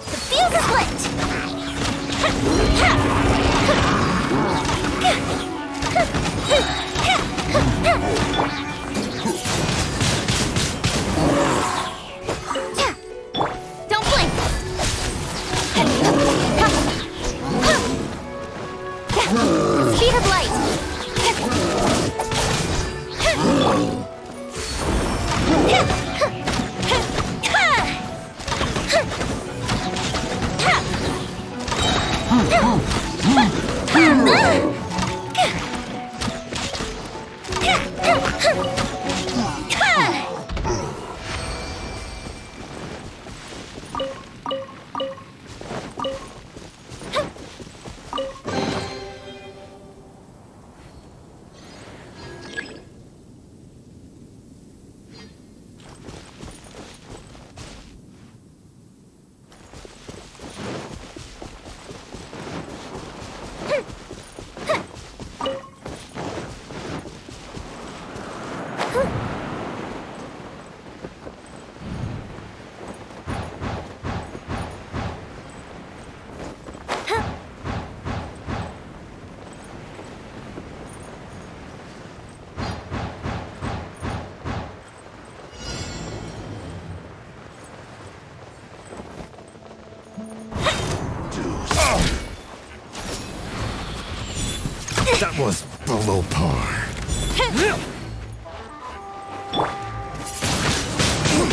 The fuse is lit! Don't blink! Speed of light! That was below par.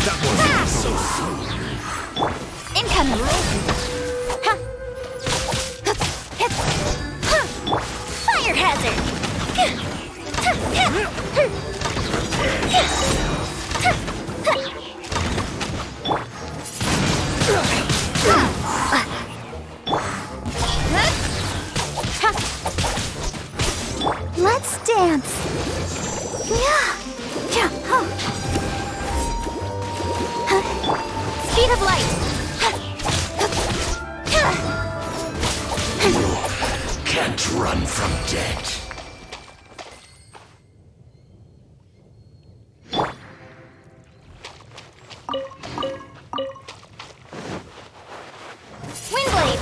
That was so Incoming! Fire hazard! Let's dance! Speed of light! can't run from death. Windblade!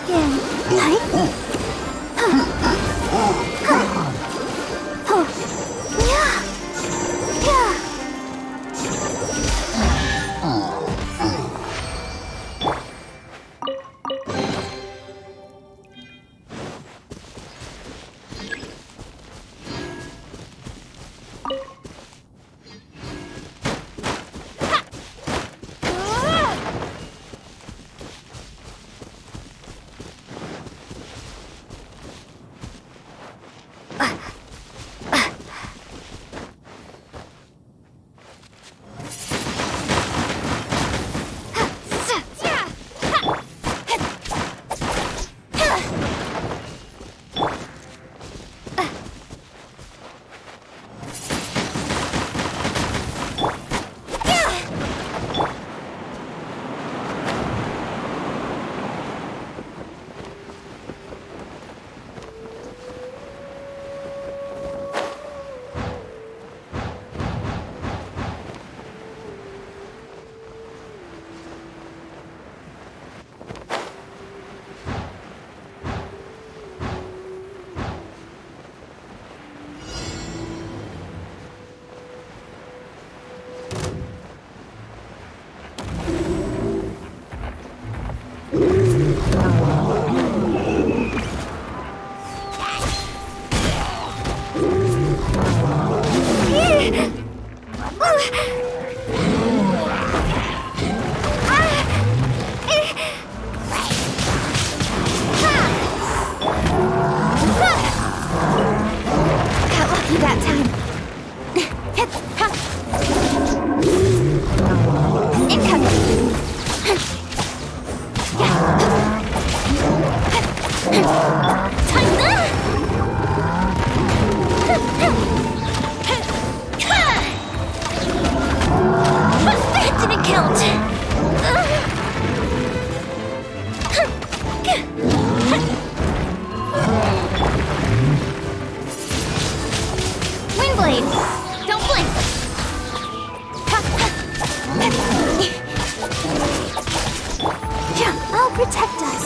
begin. Right? Oh. Yeah. Yeah. Got lucky that time. Incoming. That didn't count. Windblade, don't blink. I'll protect us.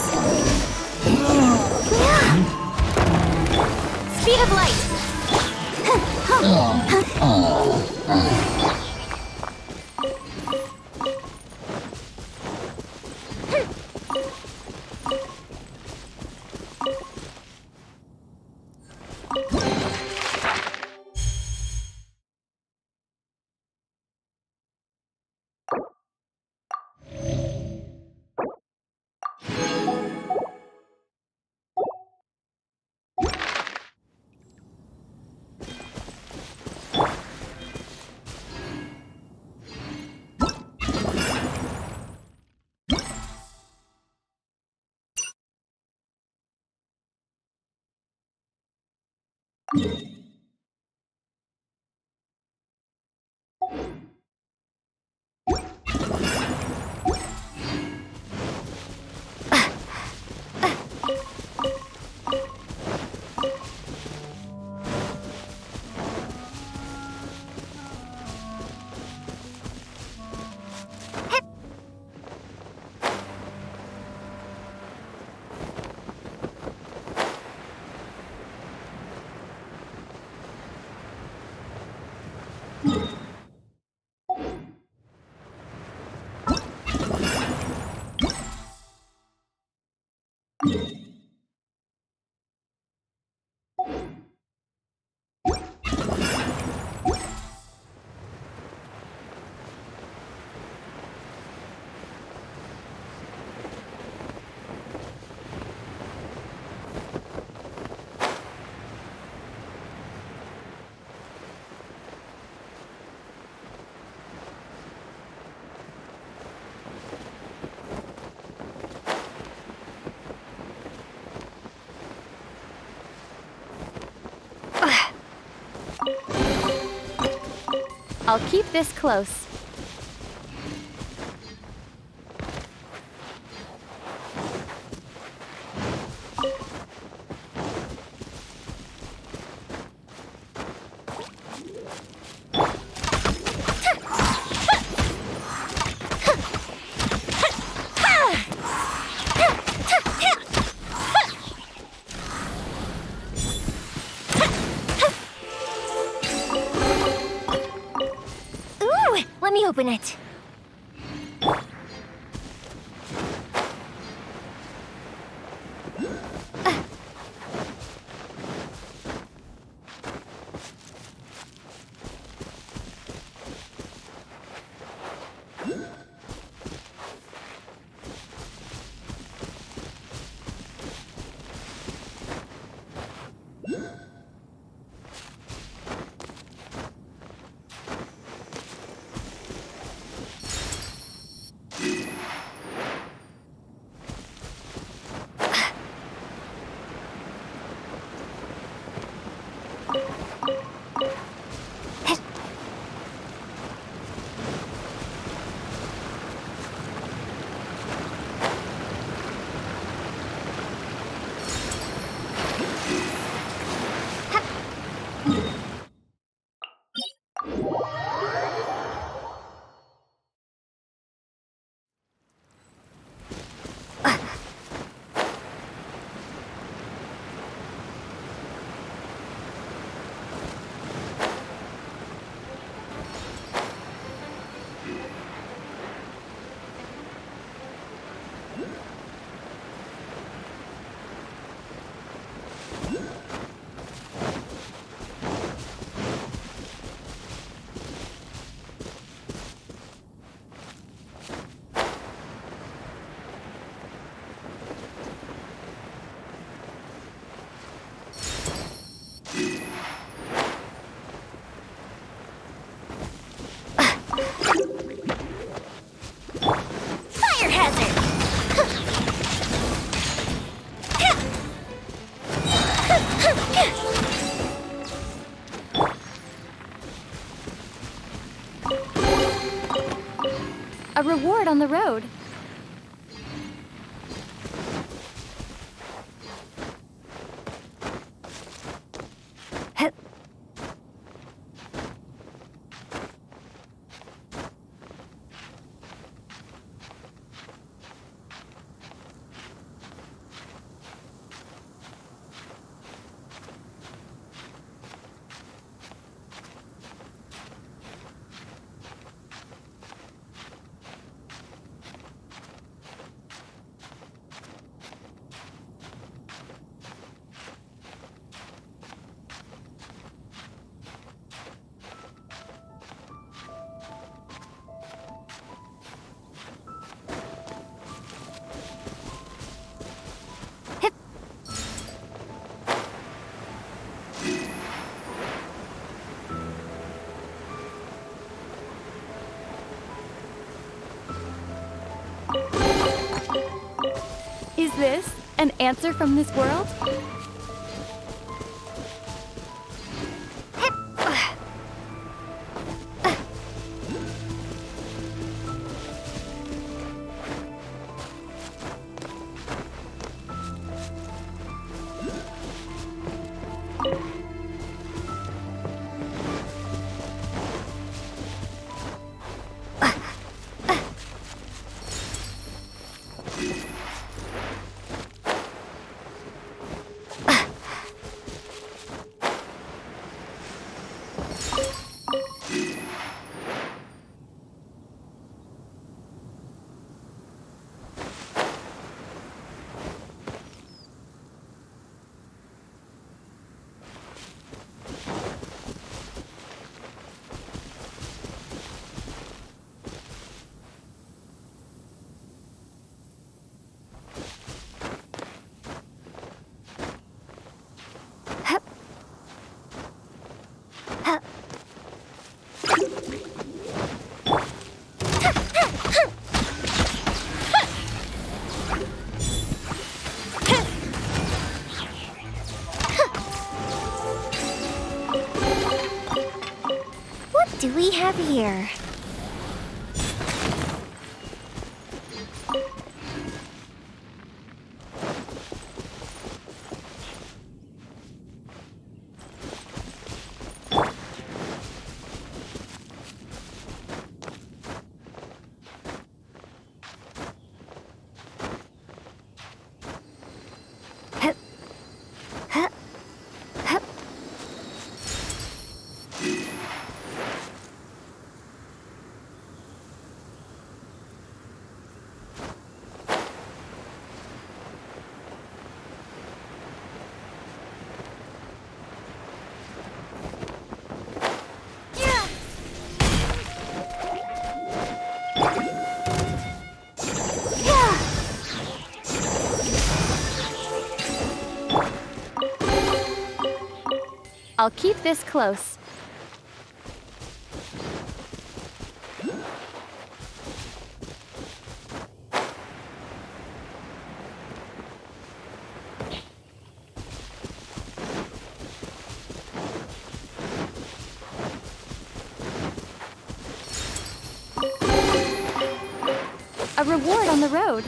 Speed of light. I'll keep this close. Let me open it. Fire hazard! A reward on the road. Is this an answer from this world? What do we have here? I'll keep this close. A reward on the road.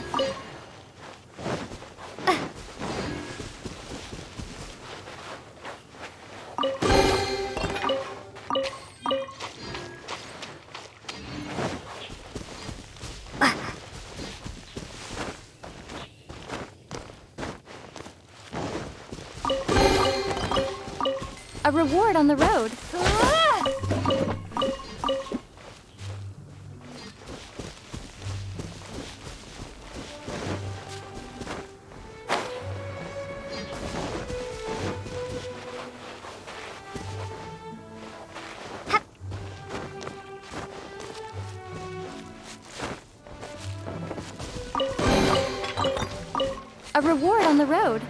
A reward on the road. A reward on the road.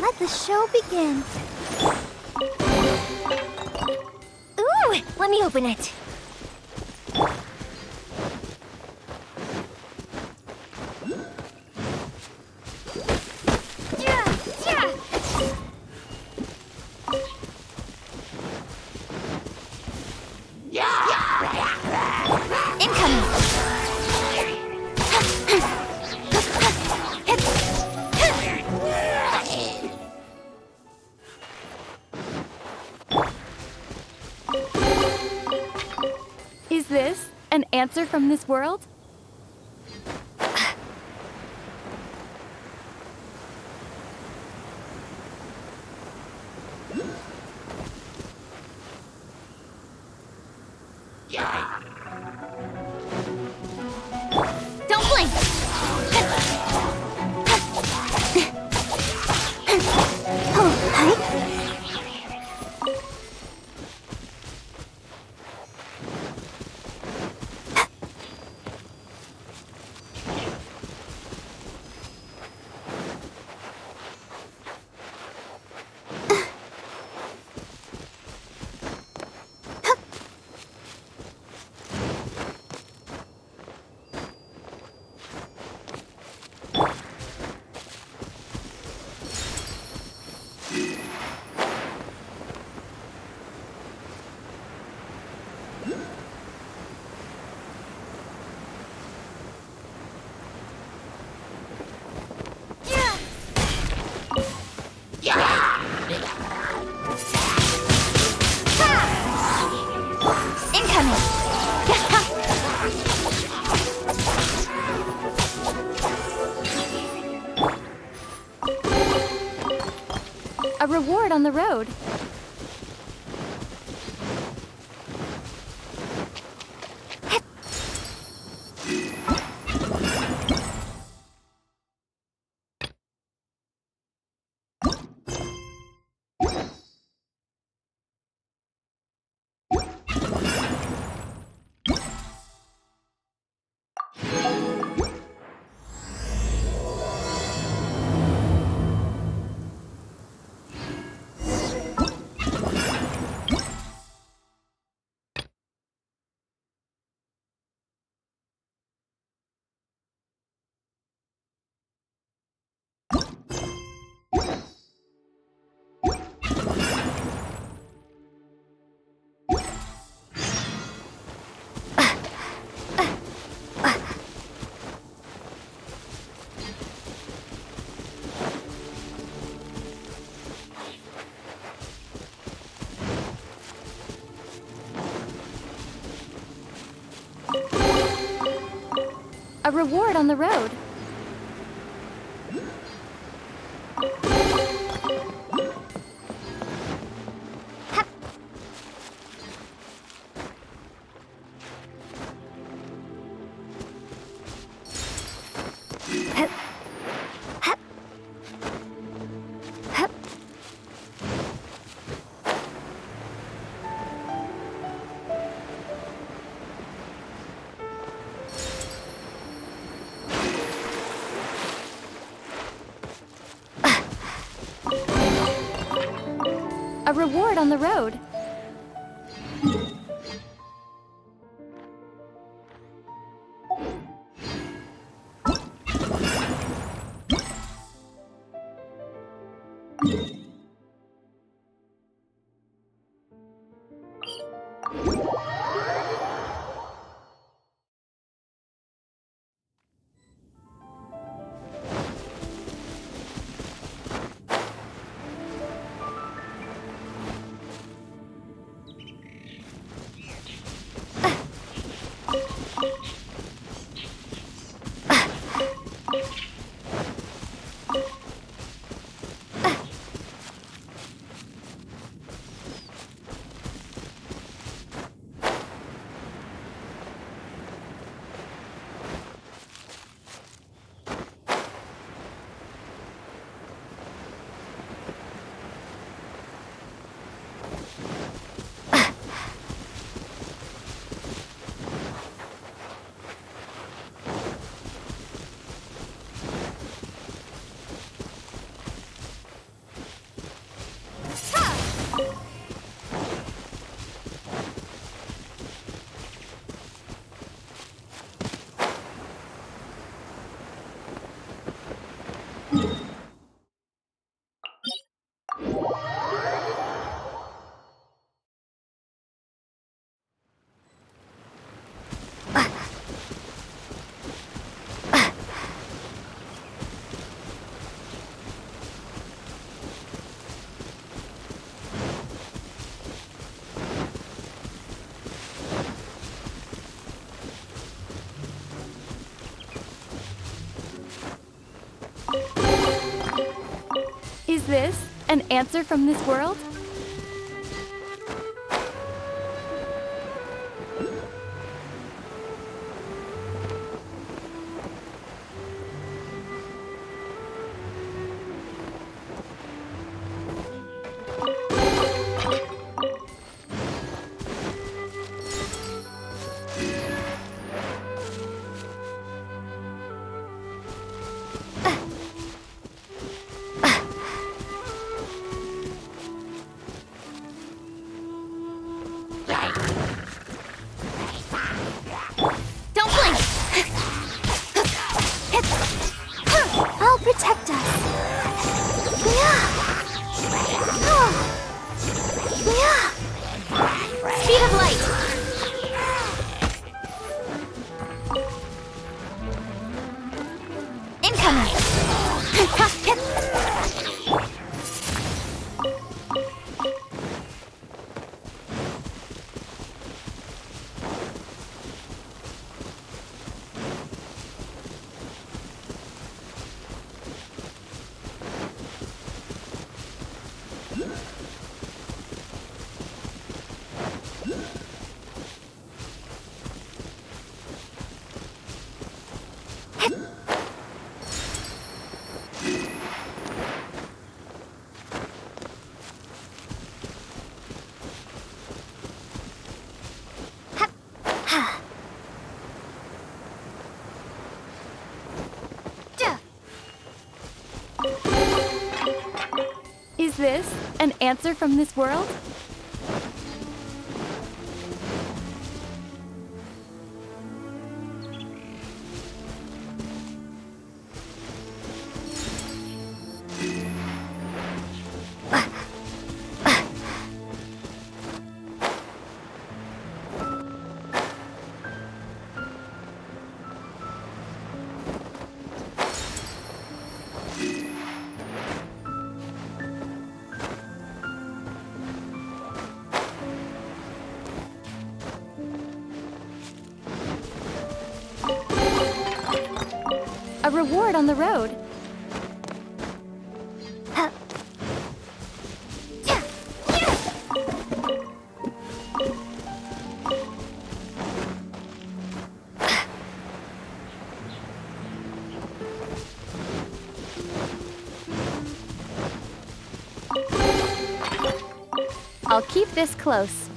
Let the show begin. Ooh, let me open it. Incoming. Is this an answer from this world? Don't blink! Oh, hi. A reward on the road. A reward on the road. Hup. Hup. Hup. Hup. A reward on the road. Is this an answer from this world? Don't blink! I'll protect us. Speed of light! Incoming! Is this an answer from this world? reward on the road. I'll keep this close.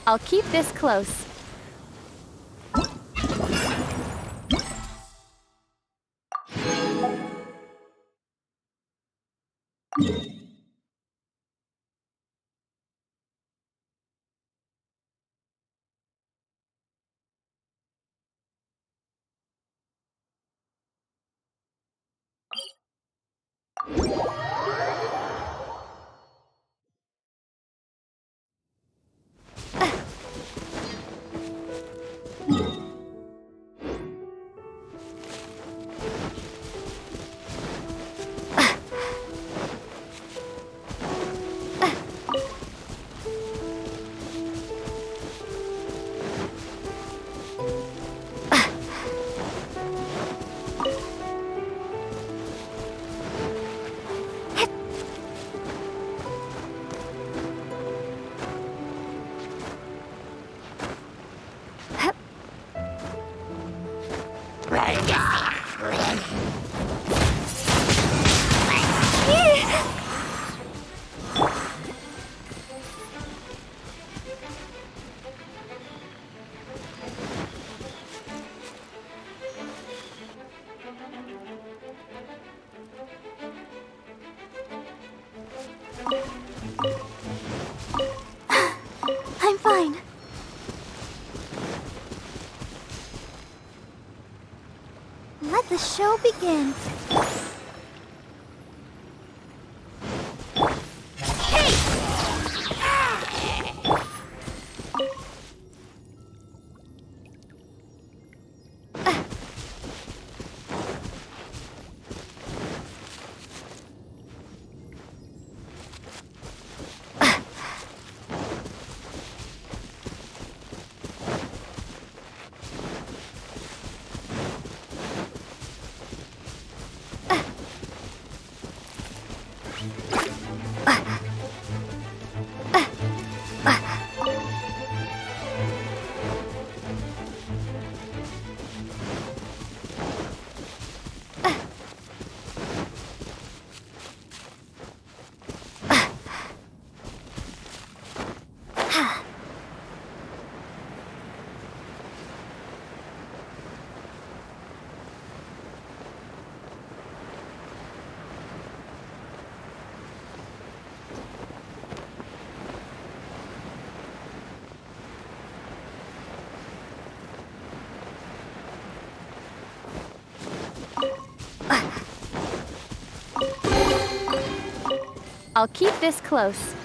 I'll keep this close. I'm fine. Let the show begin. I'll keep this close.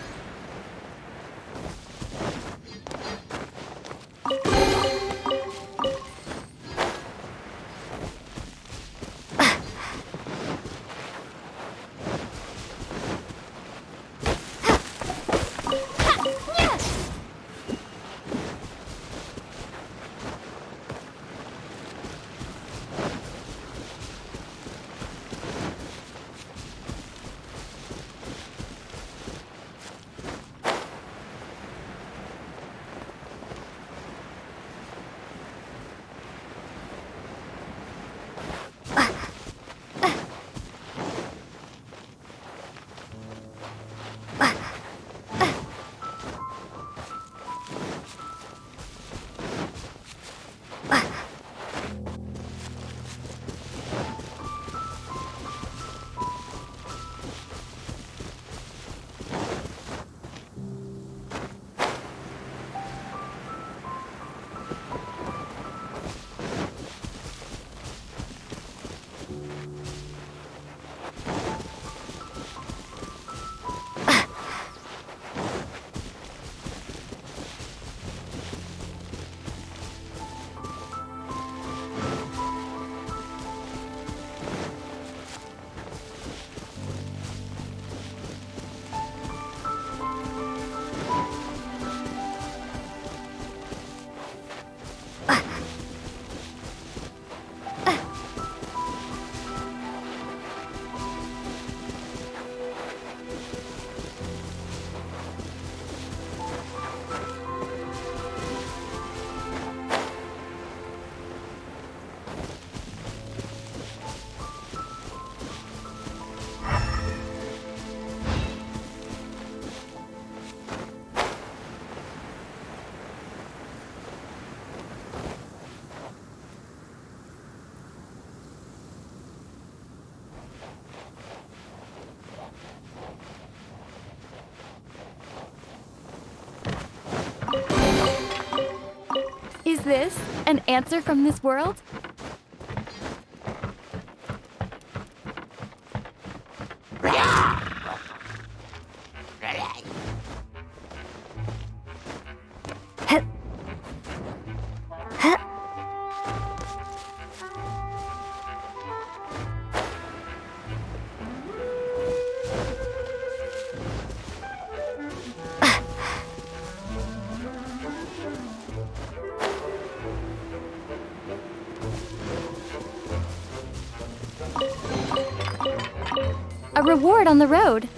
Is this an answer from this world? A reward on the road.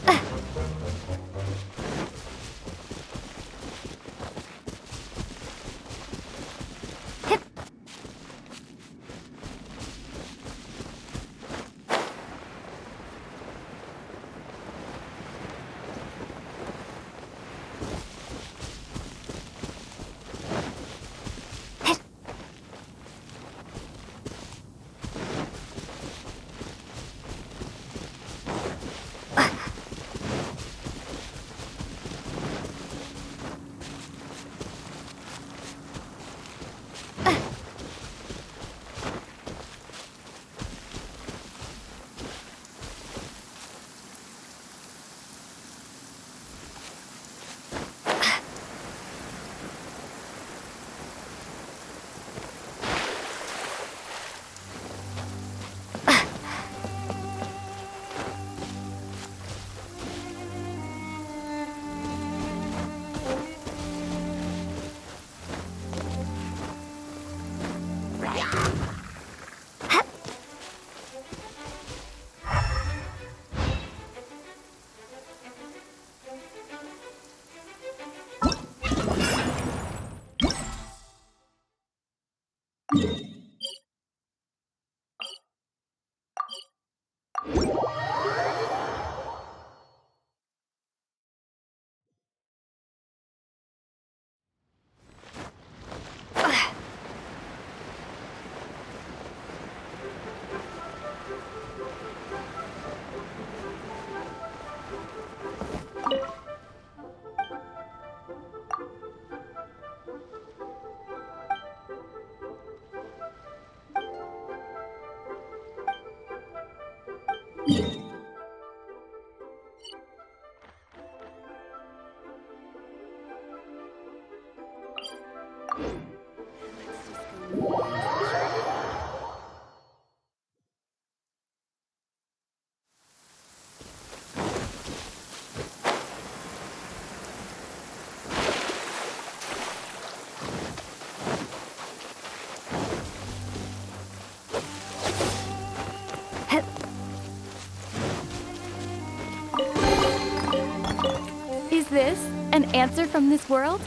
Is this an answer from this world?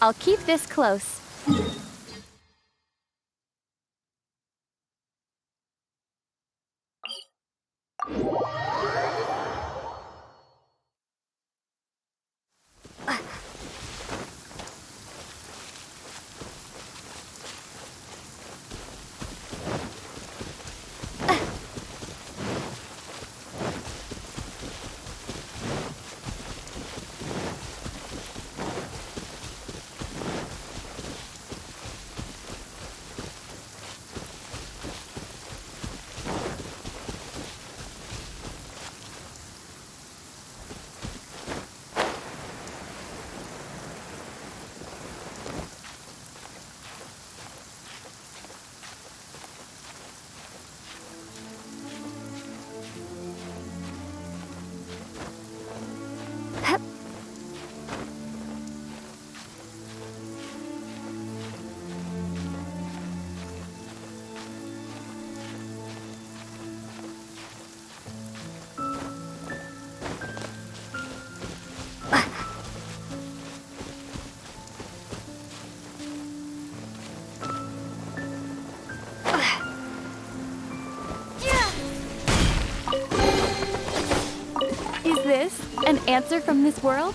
I'll keep this close. this an answer from this world?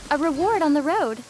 A reward on the road.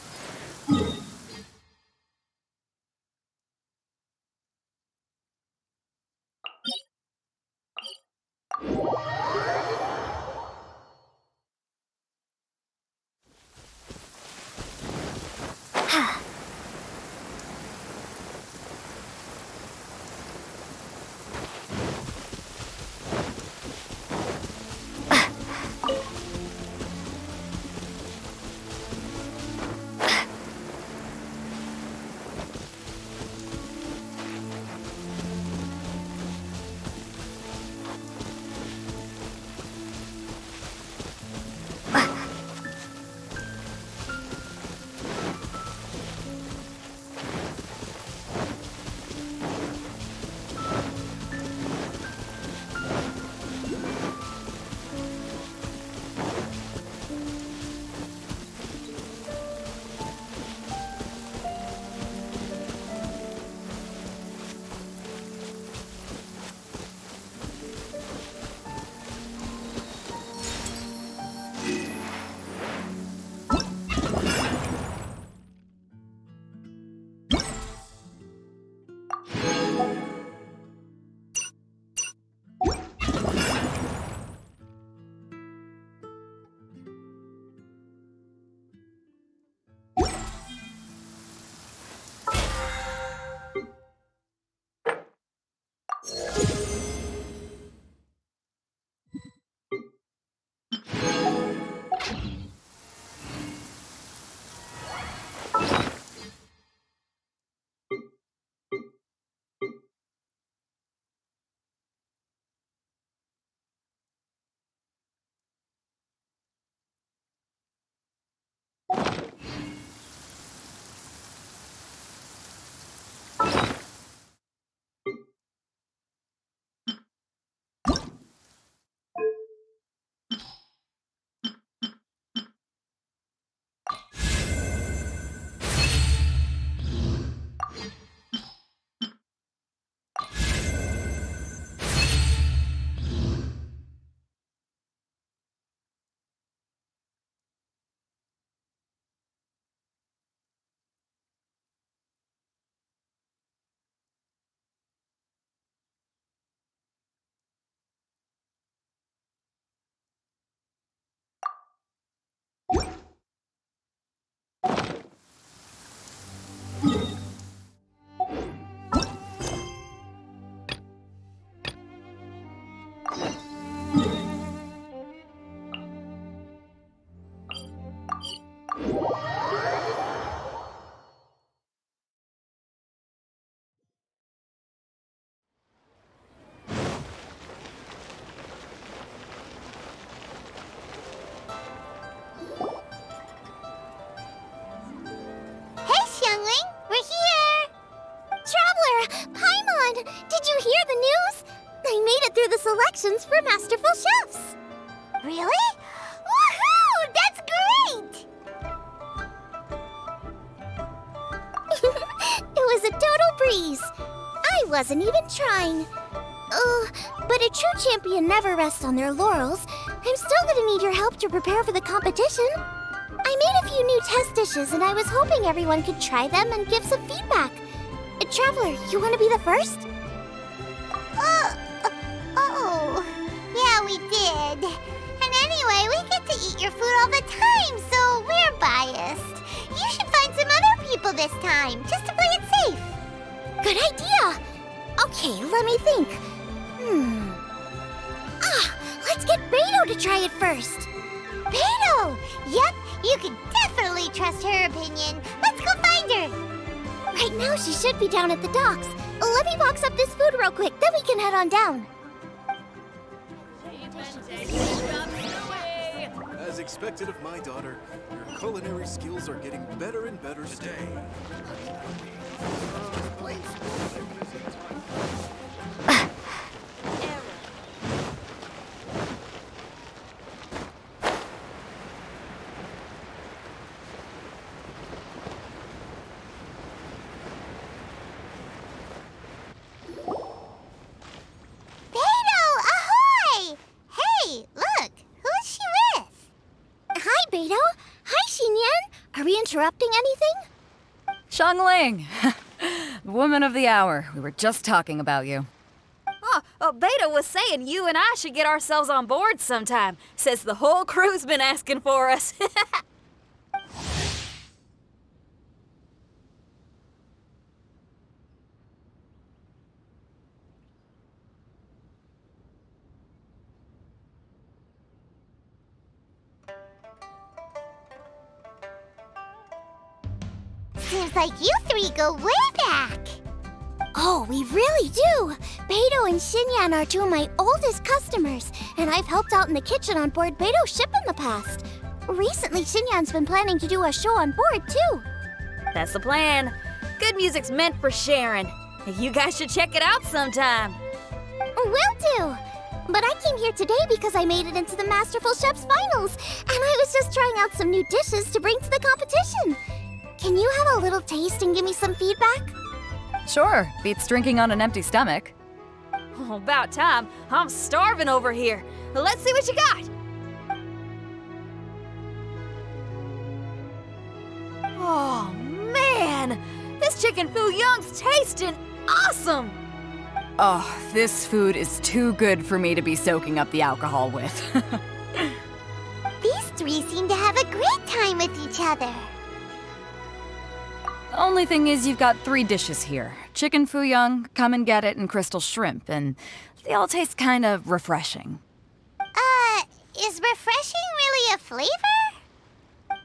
Did you hear the news? I made it through the selections for Masterful Chefs. Really? worries. I wasn't even trying. But a true champion never rests on their laurels. I'm still gonna need your help to prepare for the competition. I made a few new test dishes, and I was hoping everyone could try them and give some feedback. Traveler, you want to be the first? Yeah, we did. And anyway, we get to eat your food all the time, so we're biased. You should find some other people this time, just to play it safe. Good idea. Okay, let me think. Let's get Beto to try it first. Beto! Yep, you can definitely trust her opinion. Let's go find her. Right now, she should be down at the docks. Let me box up this food real quick, then we can head on down. As expected of my daughter, your culinary skills are getting better and better today. Beto, ahoy! Hey, look, who's she with? Hi, Beto. Hi, Xinyan. Are we interrupting anything? Xiangling! Woman of the hour. We were just talking about you. Beta was saying you and I should get ourselves on board sometime. Says the whole crew's been asking for us. Seems like you three go way back. Oh, we really do. Beto and Xinyan are two of my oldest customers, and I've helped out in the kitchen on board Beto's ship in the past. Recently, Xinyan's been planning to do a show on board, too. That's the plan. Good music's meant for sharing. You guys should check it out sometime. Will do. But I came here today because I made it into the Masterful Chef's finals, and I was just trying out some new dishes to bring to the competition. Can you have a little taste and give me some feedback? Sure, beats drinking on an empty stomach. Oh, about time. I'm starving over here. Let's see what you got. Oh, man. This chicken fuyong's tasting awesome. Oh, this food is too good for me to be soaking up the alcohol with. These three seem to have a great time with each other. Only thing is you've got 3 dishes here. Chicken fuyong, come and get it, and crystal shrimp, and they all taste kind of refreshing. Is refreshing really a flavor?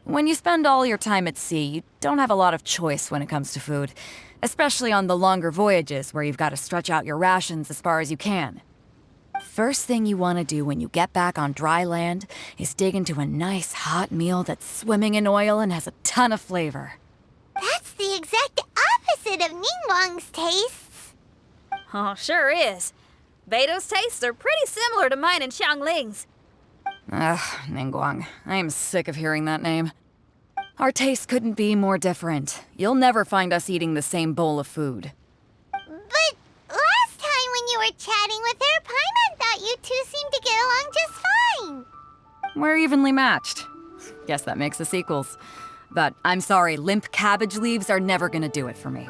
When you spend all your time at sea, you don't have a lot of choice when it comes to food, especially on the longer voyages where you've got to stretch out your rations as far as you can. First thing you want to do when you get back on dry land is dig into a nice hot meal that's swimming in oil and has a ton of flavor. That's the exact opposite of Ningguang's tastes. Oh, sure is. Beto's tastes are pretty similar to mine and Xiangling's. Ugh, Ningguang. I am sick of hearing that name. Our tastes couldn't be more different. You'll never find us eating the same bowl of food. But last time when you were chatting with her, Paimon thought you two seemed to get along just fine. We're evenly matched. Guess that makes us equals. But I'm sorry, limp cabbage leaves are never gonna do it for me.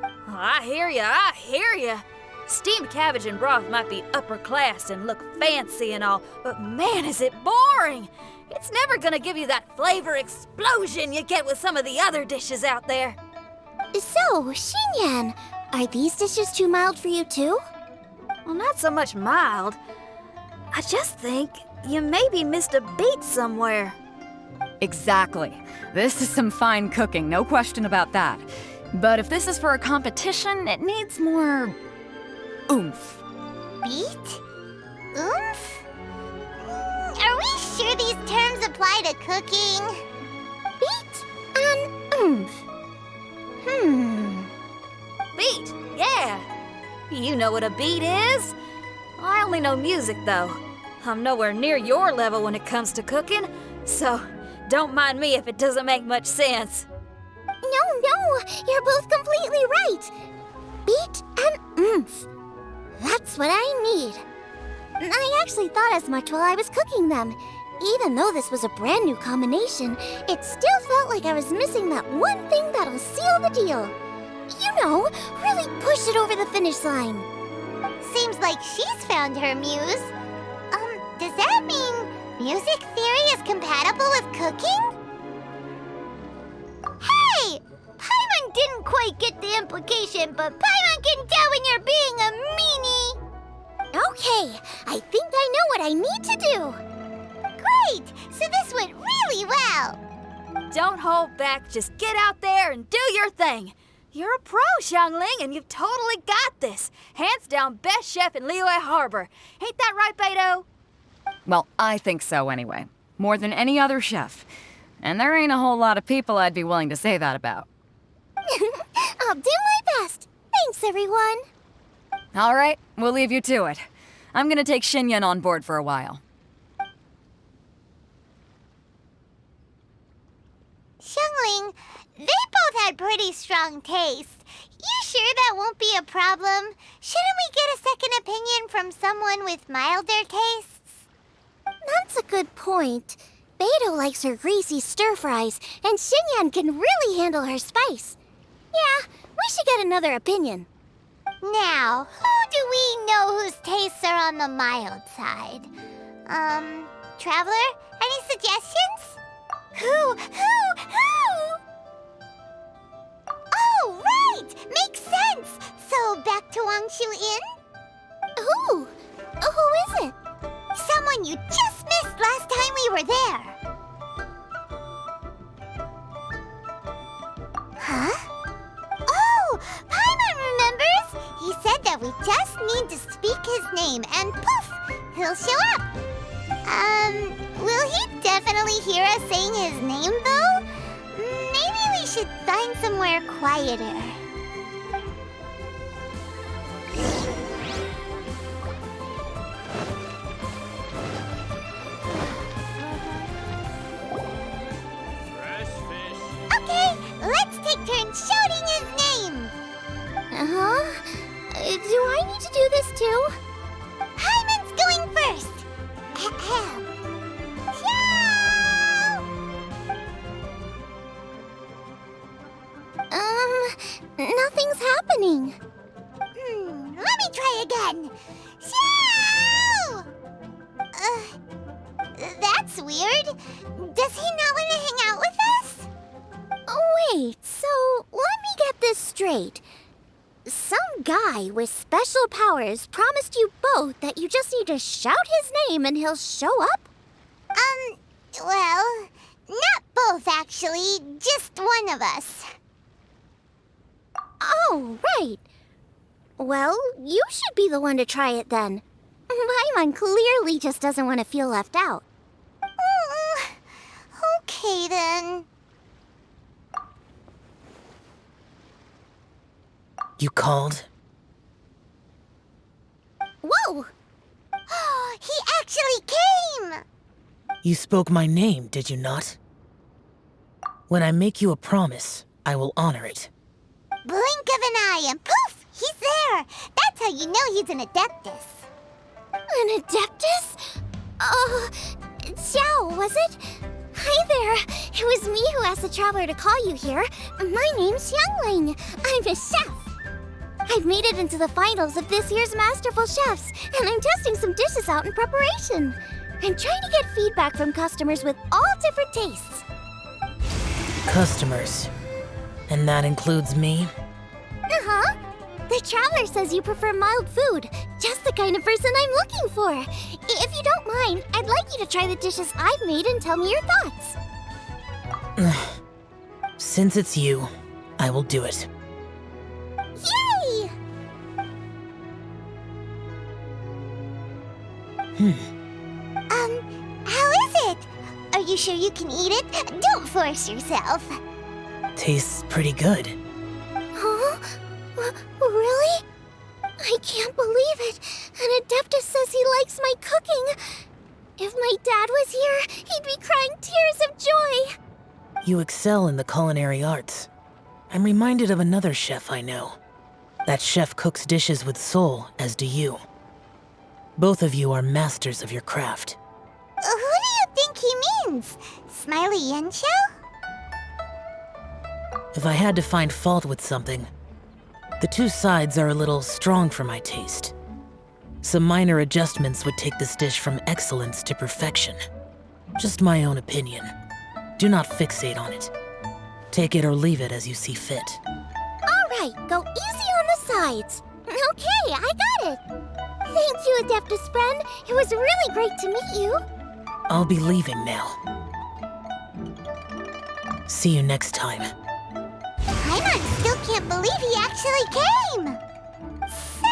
Oh, I hear ya. Steamed cabbage and broth might be upper class and look fancy and all, but man, is it boring! It's never gonna give you that flavor explosion you get with some of the other dishes out there. So, Xinyan, are these dishes too mild for you too? Well, not so much mild. I just think you maybe missed a beat somewhere. Exactly. This is some fine cooking, no question about that. But if this is for a competition, it needs more oomph. Beat? Oomph? Are we sure these terms apply to cooking? Beat and oomph. Beat, yeah. You know what a beat is. I only know music, though. I'm nowhere near your level when it comes to cooking, so don't mind me if it doesn't make much sense. No, you're both completely right. beat and oomph. That's what I need. I actually thought as much while I was cooking them. Even though this was a brand new combination, it still felt like I was missing that one thing that'll seal the deal. You know, really push it over the finish line. Seems like she's found her muse. Does that mean music theory is compatible with cooking? Hey! Paimon didn't quite get the implication, but Paimon can tell when you're being a meanie. Okay, I think I know what I need to do. Great! So this went really well. Don't hold back. Just get out there and do your thing. You're a pro, Xiangling, and you've totally got this. Hands down, best chef in Liyue Harbor. Ain't that right, Beto? Well, I think so anyway. More than any other chef. And there ain't a whole lot of people I'd be willing to say that about. I'll do my best. Thanks, everyone. All right, we'll leave you to it. I'm gonna take Xinyan on board for a while. Xiangling, they both had pretty strong taste. You sure that won't be a problem? Shouldn't we get a second opinion from someone with milder tastes? That's a good point. Beto likes her greasy stir-fries, and Xinyan can really handle her spice. Yeah, we should get another opinion. Now, who do we know whose tastes are on the mild side? Traveler? Any suggestions? Who? Oh, right! Makes sense! So, back to Wangshu Inn? Who is it? Someone you just missed last time we were there. Huh? Oh, Paimon remembers! He said that we just need to speak his name and poof, he'll show up. Will he definitely hear us saying his name though? Maybe we should find somewhere quieter. Okay, let's take turns shouting his name. Do I need to do this too? Hyman's going first. Ahem. Nothing's happening. Let me try again. Xiao! That's weird. Does he not want to hang out with us? Oh, wait, so let me get this straight. Some guy with special powers promised you both that you just need to shout his name and he'll show up? Well, not both actually, just one of us. Oh, right. Well, you should be the one to try it then. Paimon clearly just doesn't want to feel left out. Okay then. You called? Whoa! He actually came! You spoke my name, did you not? When I make you a promise, I will honor it. Blink of an eye and poof! He's there! That's how you know he's an Adeptus. An Adeptus? Xiao, was it? Hi there. It was me who asked the Traveler to call you here. My name's Xiangling. I'm a chef. I've made it into the finals of this year's Masterful Chefs, and I'm testing some dishes out in preparation. I'm trying to get feedback from customers with all different tastes. Customers. And that includes me? Uh-huh. The Traveler says you prefer mild food. Just the kind of person I'm looking for. If you don't mind, I'd like you to try the dishes I've made and tell me your thoughts. Since it's you, I will do it. Yay! How is it? Are you sure you can eat it? Don't force yourself. Tastes pretty good. Huh? Really? I can't believe it. An Adeptus says he likes my cooking. If my dad was here, he'd be crying tears of joy. You excel in the culinary arts. I'm reminded of another chef I know. That chef cooks dishes with soul, as do you. Both of you are masters of your craft. Who do you think he means? Smiley Yenshao? If I had to find fault with something, the two sides are a little strong for my taste. Some minor adjustments would take this dish from excellence to perfection. Just my own opinion. Do not fixate on it. Take it or leave it as you see fit. Alright, go easy on the sides. Okay, I got it. Thank you, Adeptus friend. It was really great to meet you. I'll be leaving now. See you next time. Paimon still can't believe he actually came! So,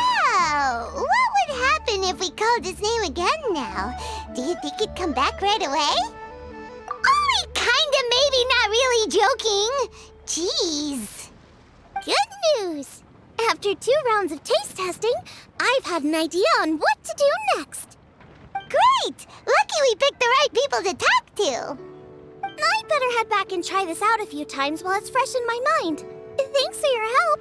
what would happen if we called his name again now? Do you think he'd come back right away? Only kinda, maybe, not really joking. Jeez. Good news! After 2 rounds of taste testing, I've had an idea on what to do next. Great! Lucky we picked the right people to talk to. I'd better head back and try this out a few times while it's fresh in my mind. Thanks for your help.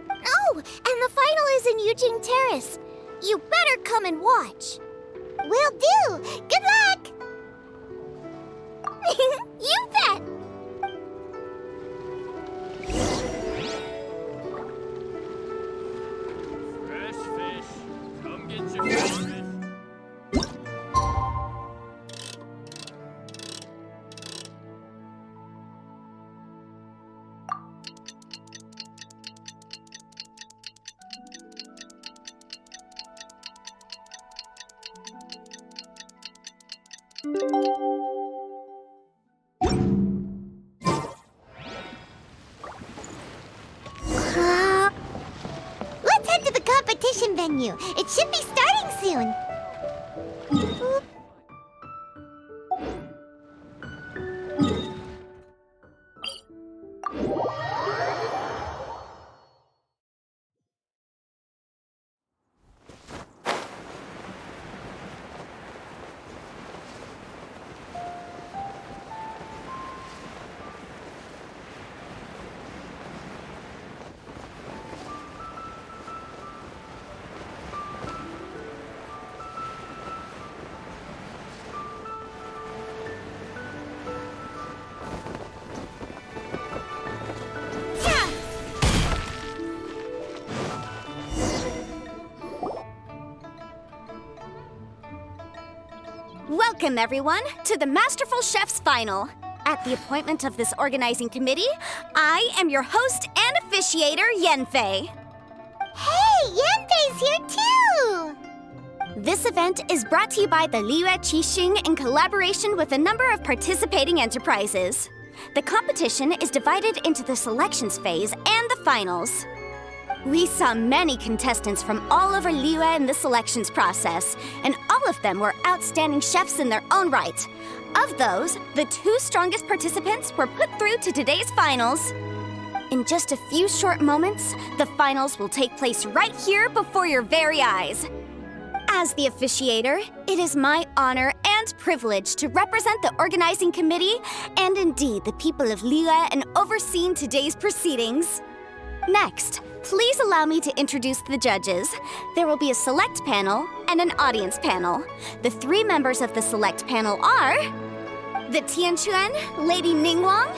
Oh, and the final is in Yujing Terrace. You better come and watch. Will do. Good luck! You bet! Fresh fish. Come get your fresh fish. Let's head to the competition venue. It should be starting soon. Welcome, everyone, to the Masterful Chef's Final. At the appointment of this organizing committee, I am your host and officiator, Yenfei. Hey, Yanfei's here too! This event is brought to you by the Liyue Qixing in collaboration with a number of participating enterprises. The competition is divided into the selections phase and the finals. We saw many contestants from all over Liyue in the selections process, and all of them were outstanding chefs in their own right. Of those, the 2 strongest participants were put through to today's finals. In just a few short moments, the finals will take place right here before your very eyes. As the officiator, it is my honor and privilege to represent the organizing committee and indeed the people of Liyue in overseeing today's proceedings. Next, please allow me to introduce the judges. There will be a select panel and an audience panel. The 3 members of the select panel are the Tianquan, Lady Ningguang,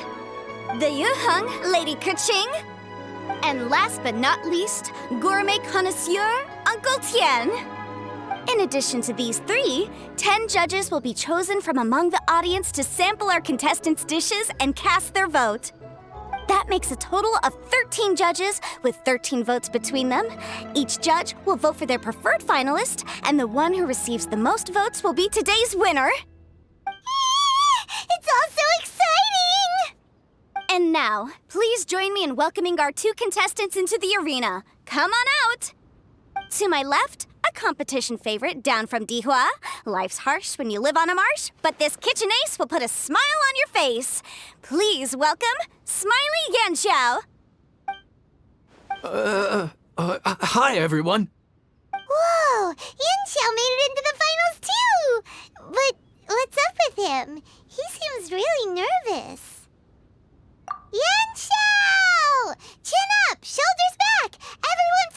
the Yuheng, Lady Keqing, and last but not least, gourmet connoisseur, Uncle Tian. In addition to these 3, 10 judges will be chosen from among the audience to sample our contestants' dishes and cast their vote. That makes a total of 13 judges with 13 votes between them. Each judge will vote for their preferred finalist, and the one who receives the most votes will be today's winner. It's all so exciting! And now, please join me in welcoming our 2 contestants into the arena. Come on out! To my left, a competition favorite down from Dihua. Life's harsh when you live on a marsh, but this kitchen ace will put a smile on your face. Please welcome Smiley Yenshao. Hi, everyone. Whoa! Yenshao made it into the finals too! But what's up with him? He seems really nervous. Yenshao! Chin up! Shoulders back! Everyone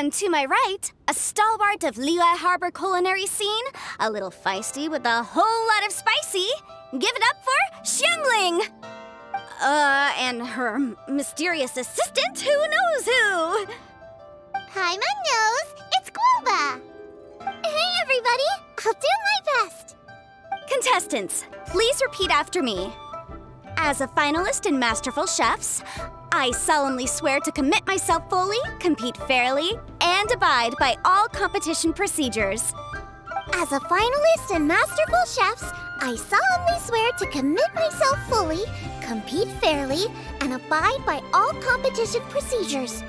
And to my right, a stalwart of Liyue Harbor culinary scene, a little feisty with a whole lot of spicy. Give it up for Xiangling! And her mysterious assistant, who knows who? Hi, my nose. It's Guoba. Hey, everybody! I'll do my best! Contestants, please repeat after me. As a finalist in Masterful Chefs, I solemnly swear to commit myself fully, compete fairly, and abide by all competition procedures. As a finalist in Masterful Chefs, I solemnly swear to commit myself fully, compete fairly, and abide by all competition procedures.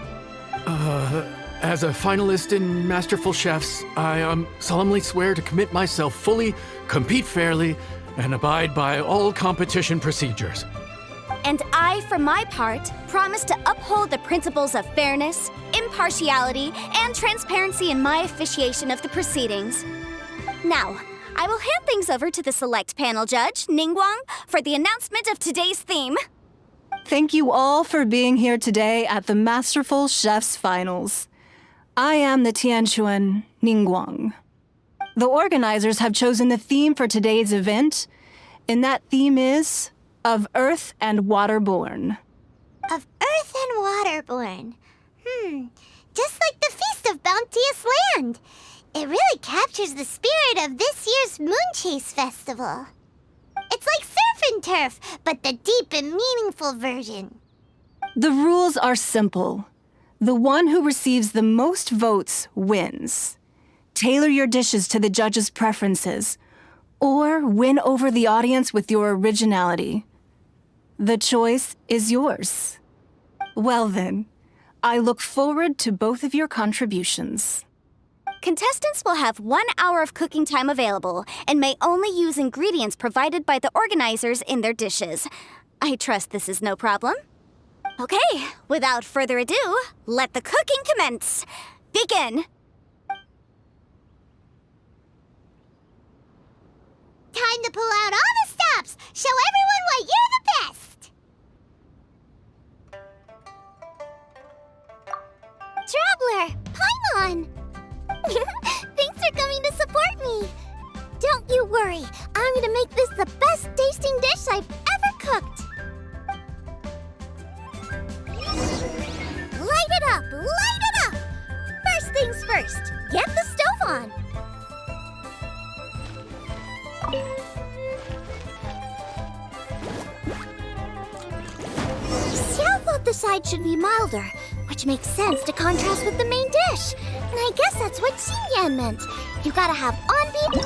As a finalist in Masterful Chefs, I solemnly swear to commit myself fully, compete fairly, and abide by all competition procedures. And I, for my part, promise to uphold the principles of fairness, impartiality, and transparency in my officiation of the proceedings. Now, I will hand things over to the select panel judge, Ningguang, for the announcement of today's theme. Thank you all for being here today at the Masterful Chefs Finals. I am the Tianquan Ningguang. The organizers have chosen the theme for today's event, and that theme is Of Earth and Waterborn. Of Earth and Waterborn. Just like the Feast of Bounteous Land. It really captures the spirit of this year's Moonchase Festival. It's like surf and turf, but the deep and meaningful version. The rules are simple. The one who receives the most votes wins. Tailor your dishes to the judges' preferences, or win over the audience with your originality. The choice is yours. Well then, I look forward to both of your contributions. Contestants will have 1 hour of cooking time available and may only use ingredients provided by the organizers in their dishes. I trust this is no problem. Okay, without further ado, let the cooking commence. Begin! Time to pull out all the stops! Show everyone why you're the best! Traveler, Paimon! Thanks for coming to support me. Don't you worry, I'm gonna make this the best tasting dish I've ever cooked. Light it up, light it up! First things first, get the stove on. Xiao thought the side should be milder, which makes sense to contrast with the main dish. And I guess that's what Xinyan meant. You gotta have on-beat...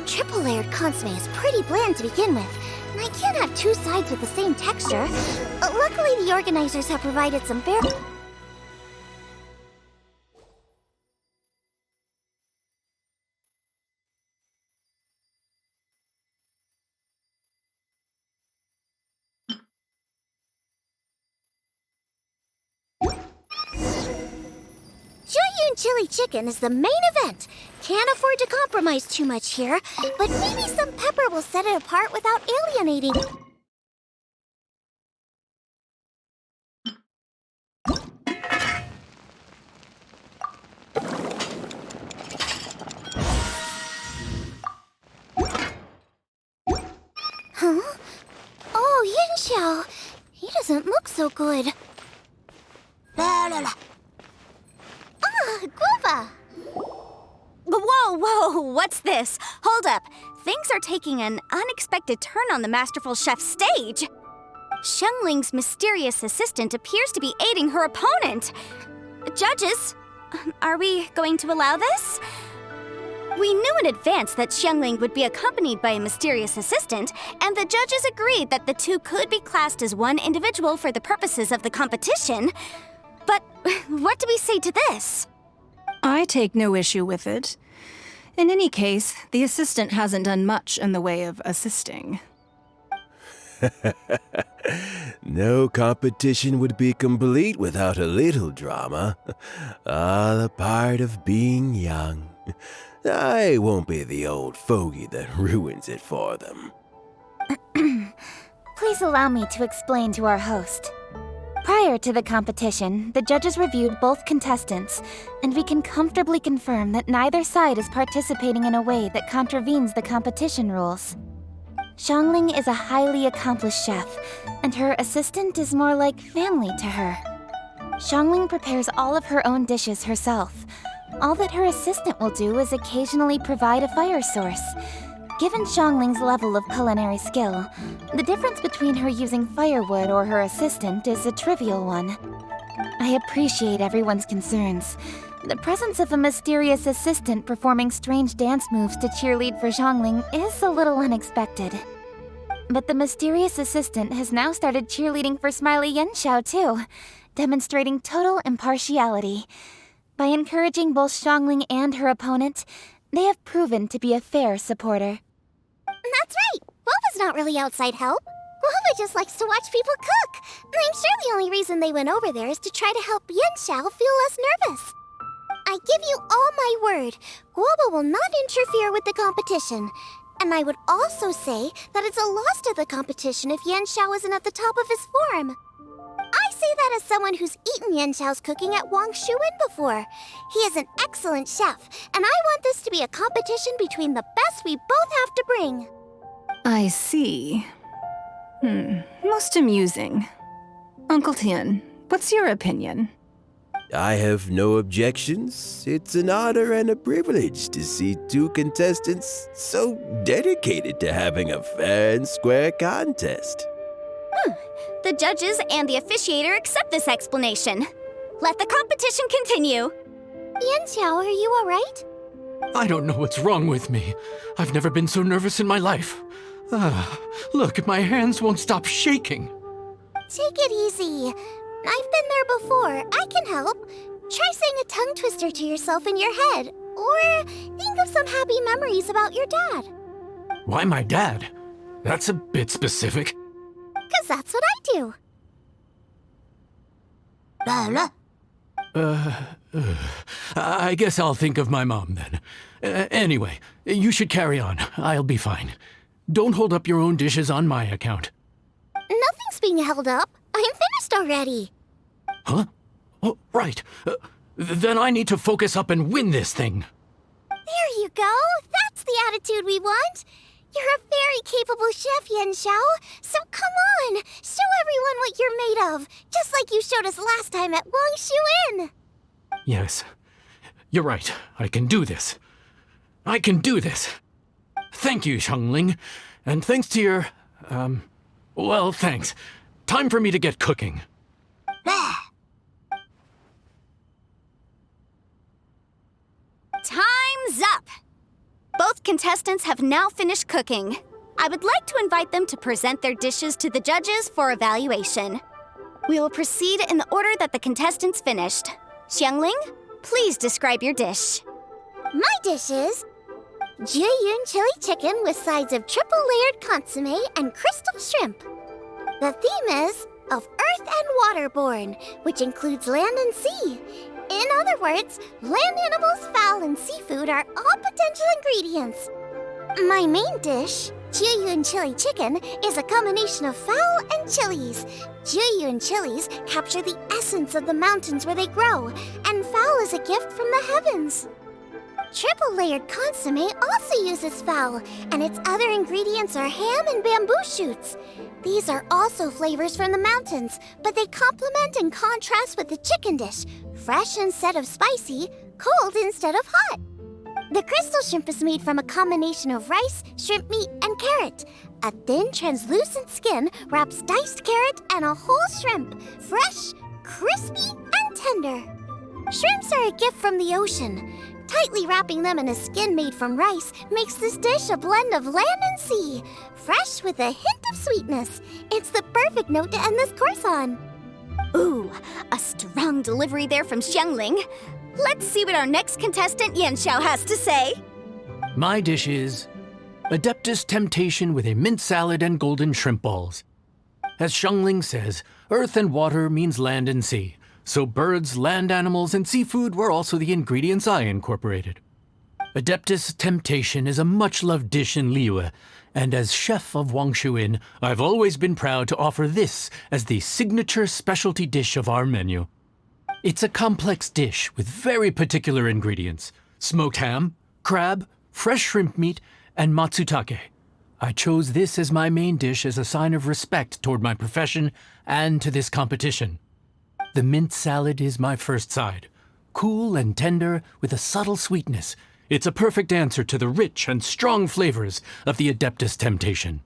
Triple-layered consomme is pretty bland to begin with, and I can't have two sides with the same texture. Luckily, the organizers have provided some fair... Shoyu chili chicken is the main event. Can't afford to compromise too much here, but maybe some pepper will set it apart without alienating. Huh? Oh, Yin he doesn't look so good. Ah, Guava! Whoa, what's this? Hold up. Things are taking an unexpected turn on the Masterful Chef stage. Xiangling's mysterious assistant appears to be aiding her opponent. Judges, are we going to allow this? We knew in advance that Xiangling would be accompanied by a mysterious assistant, and the judges agreed that the two could be classed as one individual for the purposes of the competition. But what do we say to this? I take no issue with it. In any case, the assistant hasn't done much in the way of assisting. No competition would be complete without a little drama. All a part of being young. I won't be the old fogey that ruins it for them. Please allow me to explain to our host. Prior to the competition, the judges reviewed both contestants, and we can comfortably confirm that neither side is participating in a way that contravenes the competition rules. Xiangling is a highly accomplished chef, and her assistant is more like family to her. Xiangling prepares all of her own dishes herself. All that her assistant will do is occasionally provide a fire source. Given Xiangling's level of culinary skill, the difference between her using firewood or her assistant is a trivial one. I appreciate everyone's concerns. The presence of a mysterious assistant performing strange dance moves to cheerlead for Xiangling is a little unexpected. But the mysterious assistant has now started cheerleading for Smiley Yenshao too, demonstrating total impartiality. By encouraging both Xiangling and her opponent, they have proven to be a fair supporter. That's right. Guoba's not really outside help. Guoba just likes to watch people cook. I'm sure the only reason they went over there is to try to help Yenshao feel less nervous. I give you all my word, Guoba will not interfere with the competition. And I would also say that it's a loss to the competition if Yenshao isn't at the top of his form. I say that as someone who's eaten Yenshao's cooking at Wang Shuwen before. He is an excellent chef, and I want this to be a competition between the best we both have to bring. I see. Most amusing. Uncle Tian, what's your opinion? I have no objections. It's an honor and a privilege to see two contestants so dedicated to having a fair and square contest. The judges and the officiator accept this explanation. Let the competition continue. Yenshao, are you alright? I don't know what's wrong with me. I've never been so nervous in my life. Look, my hands won't stop shaking. Take it easy. I've been there before. I can help. Try saying a tongue twister to yourself in your head. Or think of some happy memories about your dad. Why my dad? That's a bit specific. 'Cause that's what I do. I guess I'll think of my mom then. Anyway, you should carry on. I'll be fine. Don't hold up your own dishes on my account. Nothing's being held up. I'm finished already. Huh? Oh, right. Then I need to focus up and win this thing. There you go. That's the attitude we want. You're a very capable chef, Yenshao. So come on, show everyone what you're made of, just like you showed us last time at Wang Shuwen. Yes, you're right. I can do this. I can do this. Thank you, Xiangling. And thanks to your, well, thanks. Time for me to get cooking. Time's up! Both contestants have now finished cooking. I would like to invite them to present their dishes to the judges for evaluation. We will proceed in the order that the contestants finished. Xiangling, please describe your dish. My dish is Jiyun chili chicken with sides of triple-layered consommé and crystal shrimp. The theme is of earth and waterborne, which includes land and sea. In other words, land animals, fowl, and seafood are all potential ingredients. My main dish, Jiyun chili chicken, is a combination of fowl and chilies. Jiyun chilies capture the essence of the mountains where they grow, and fowl is a gift from the heavens. Triple-layered consommé also uses fowl, and its other ingredients are ham and bamboo shoots. These are also flavors from the mountains, but they complement and contrast with the chicken dish, fresh instead of spicy, cold instead of hot. The crystal shrimp is made from a combination of rice, shrimp meat, and carrot. A thin, translucent skin wraps diced carrot and a whole shrimp, fresh, crispy, and tender. Shrimps are a gift from the ocean. Tightly wrapping them in a skin made from rice makes this dish a blend of land and sea, fresh with a hint of sweetness. It's the perfect note to end this course on. Ooh, a strong delivery there from Xiangling. Let's see what our next contestant Yenshao has to say. My dish is Adeptus Temptation with a mint salad and golden shrimp balls. As Xiangling says, earth and water means land and sea. So birds, land animals, and seafood were also the ingredients I incorporated. Adeptus Temptation is a much-loved dish in Liyue, and as chef of Wangshu Inn, I've always been proud to offer this as the signature specialty dish of our menu. It's a complex dish with very particular ingredients: smoked ham, crab, fresh shrimp meat, and matsutake. I chose this as my main dish as a sign of respect toward my profession and to this competition. The mint salad is my first side. Cool and tender with a subtle sweetness, it's a perfect answer to the rich and strong flavors of the Adeptus Temptation.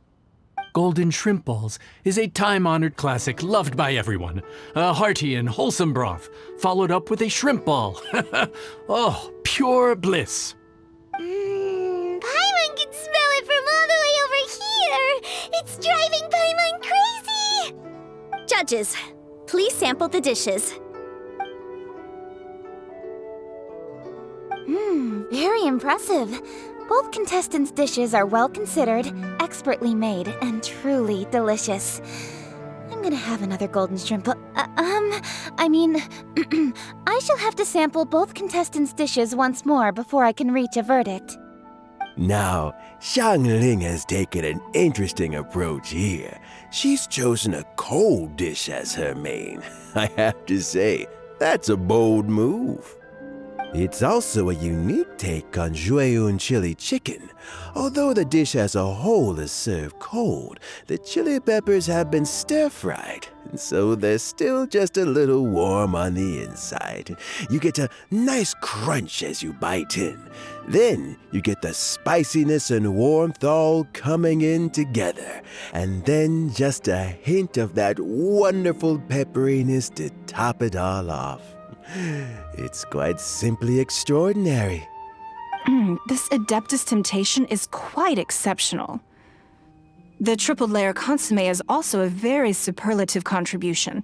Golden shrimp balls is a time-honored classic loved by everyone. A hearty and wholesome broth, followed up with a shrimp ball. Oh, pure bliss. Paimon can smell it from all the way over here! It's driving Paimon crazy! Judges, please sample the dishes. Very impressive. Both contestants' dishes are well considered, expertly made, and truly delicious. I'm gonna have another golden shrimp. I shall have to sample both contestants' dishes once more before I can reach a verdict. Now, Xiangling has taken an interesting approach here. She's chosen a cold dish as her main. I have to say, that's a bold move. It's also a unique take on Jueyun chili chicken. Although the dish as a whole is served cold, the chili peppers have been stir-fried, and so they're still just a little warm on the inside. You get a nice crunch as you bite in. Then you get the spiciness and warmth all coming in together, and then just a hint of that wonderful pepperiness to top it all off. It's quite simply extraordinary. This Adeptus Temptation is quite exceptional. The triple layer consomme is also a very superlative contribution.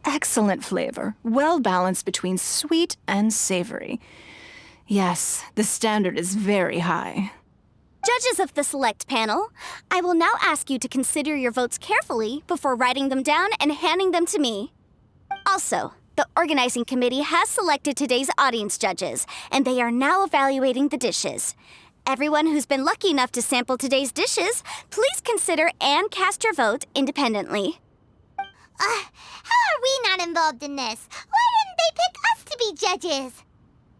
Excellent flavor, well balanced between sweet and savory. Yes, the standard is very high. Judges of the select panel, I will now ask you to consider your votes carefully before writing them down and handing them to me. Also, the organizing committee has selected today's audience judges, and they are now evaluating the dishes. Everyone who's been lucky enough to sample today's dishes, please consider and cast your vote independently. How are we not involved in this? Why didn't they pick us to be judges?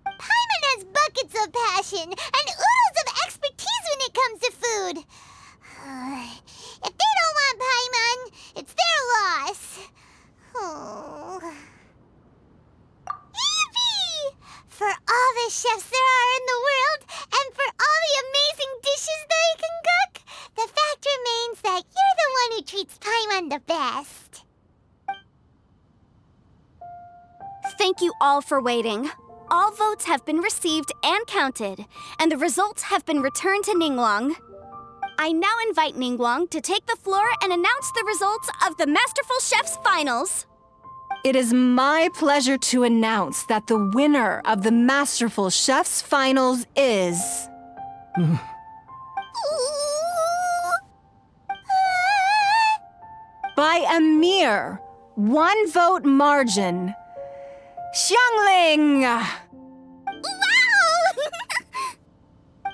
Paimon has buckets of passion and oodles of expertise when it comes to food. If they don't want Paimon, it's their loss. Oh. Yippee! For all the chefs there are in the world, and for all the amazing dishes they can cook, the fact remains that you're the one who treats Paimon the best. Thank you all for waiting. All votes have been received and counted, and the results have been returned to Ningguang. I now invite Ningguang to take the floor and announce the results of the Masterful Chef's Finals. It is my pleasure to announce that the winner of the Masterful Chef's Finals is... by a mere 1 vote margin, Xiangling! Wow!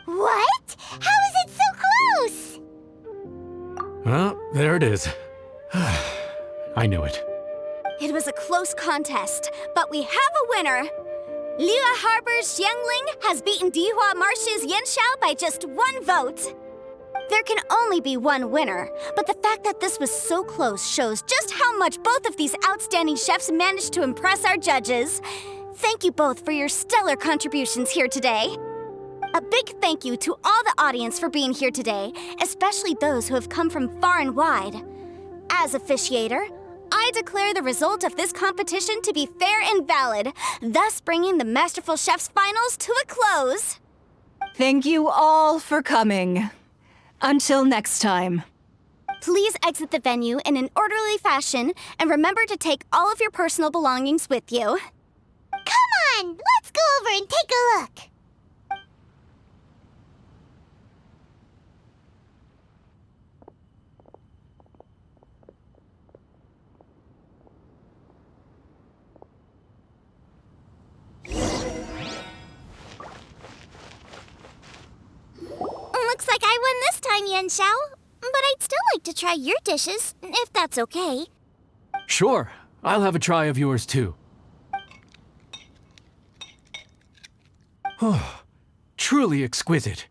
What? How is it so close? Well, there it is. I knew it. It was a close contest, but we have a winner. Liyue Harbor's Xiangling has beaten Dihua Marsh's Yanxiao by just 1 vote. There can only be one winner, but the fact that this was so close shows just how much both of these outstanding chefs managed to impress our judges. Thank you both for your stellar contributions here today. A big thank you to all the audience for being here today, especially those who have come from far and wide. As officiator, I declare the result of this competition to be fair and valid, thus bringing the Masterful Chef's Finals to a close. Thank you all for coming. Until next time. Please exit the venue in an orderly fashion, and remember to take all of your personal belongings with you. Come on, let's go over and take a look. Yan Xiao, but I'd still like to try your dishes, if that's okay. Sure, I'll have a try of yours too. Truly exquisite.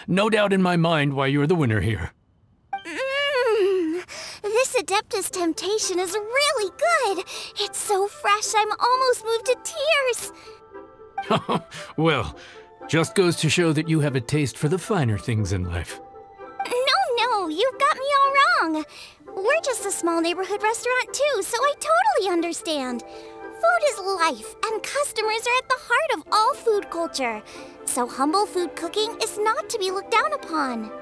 No doubt in my mind why you're the winner here. This Adeptus Temptation is really good. It's so fresh, I'm almost moved to tears. Well, just goes to show that you have a taste for the finer things in life. No, you've got me all wrong. We're just a small neighborhood restaurant too, so I totally understand. Food is life, and customers are at the heart of all food culture. So humble food cooking is not to be looked down upon.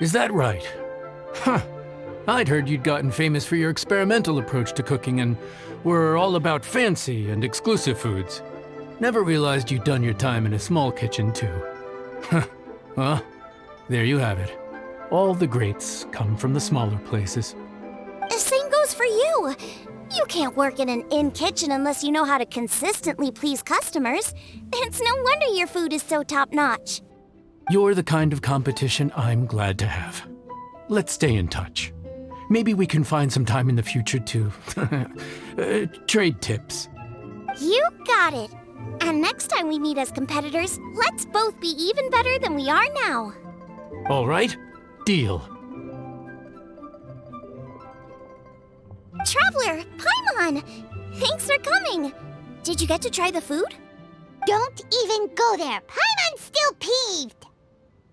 Is that right? Huh. I'd heard you'd gotten famous for your experimental approach to cooking and were all about fancy and exclusive foods. Never realized you'd done your time in a small kitchen too. Well, there you have it. All the greats come from the smaller places. The same goes for you. You can't work in an inn kitchen unless you know how to consistently please customers. It's no wonder your food is so top-notch. You're the kind of competition I'm glad to have. Let's stay in touch. Maybe we can find some time in the future to trade tips. You got it. And next time we meet as competitors, let's both be even better than we are now. All right, deal. Traveler, Paimon! Thanks for coming. Did you get to try the food? Don't even go there. Paimon's still peeved.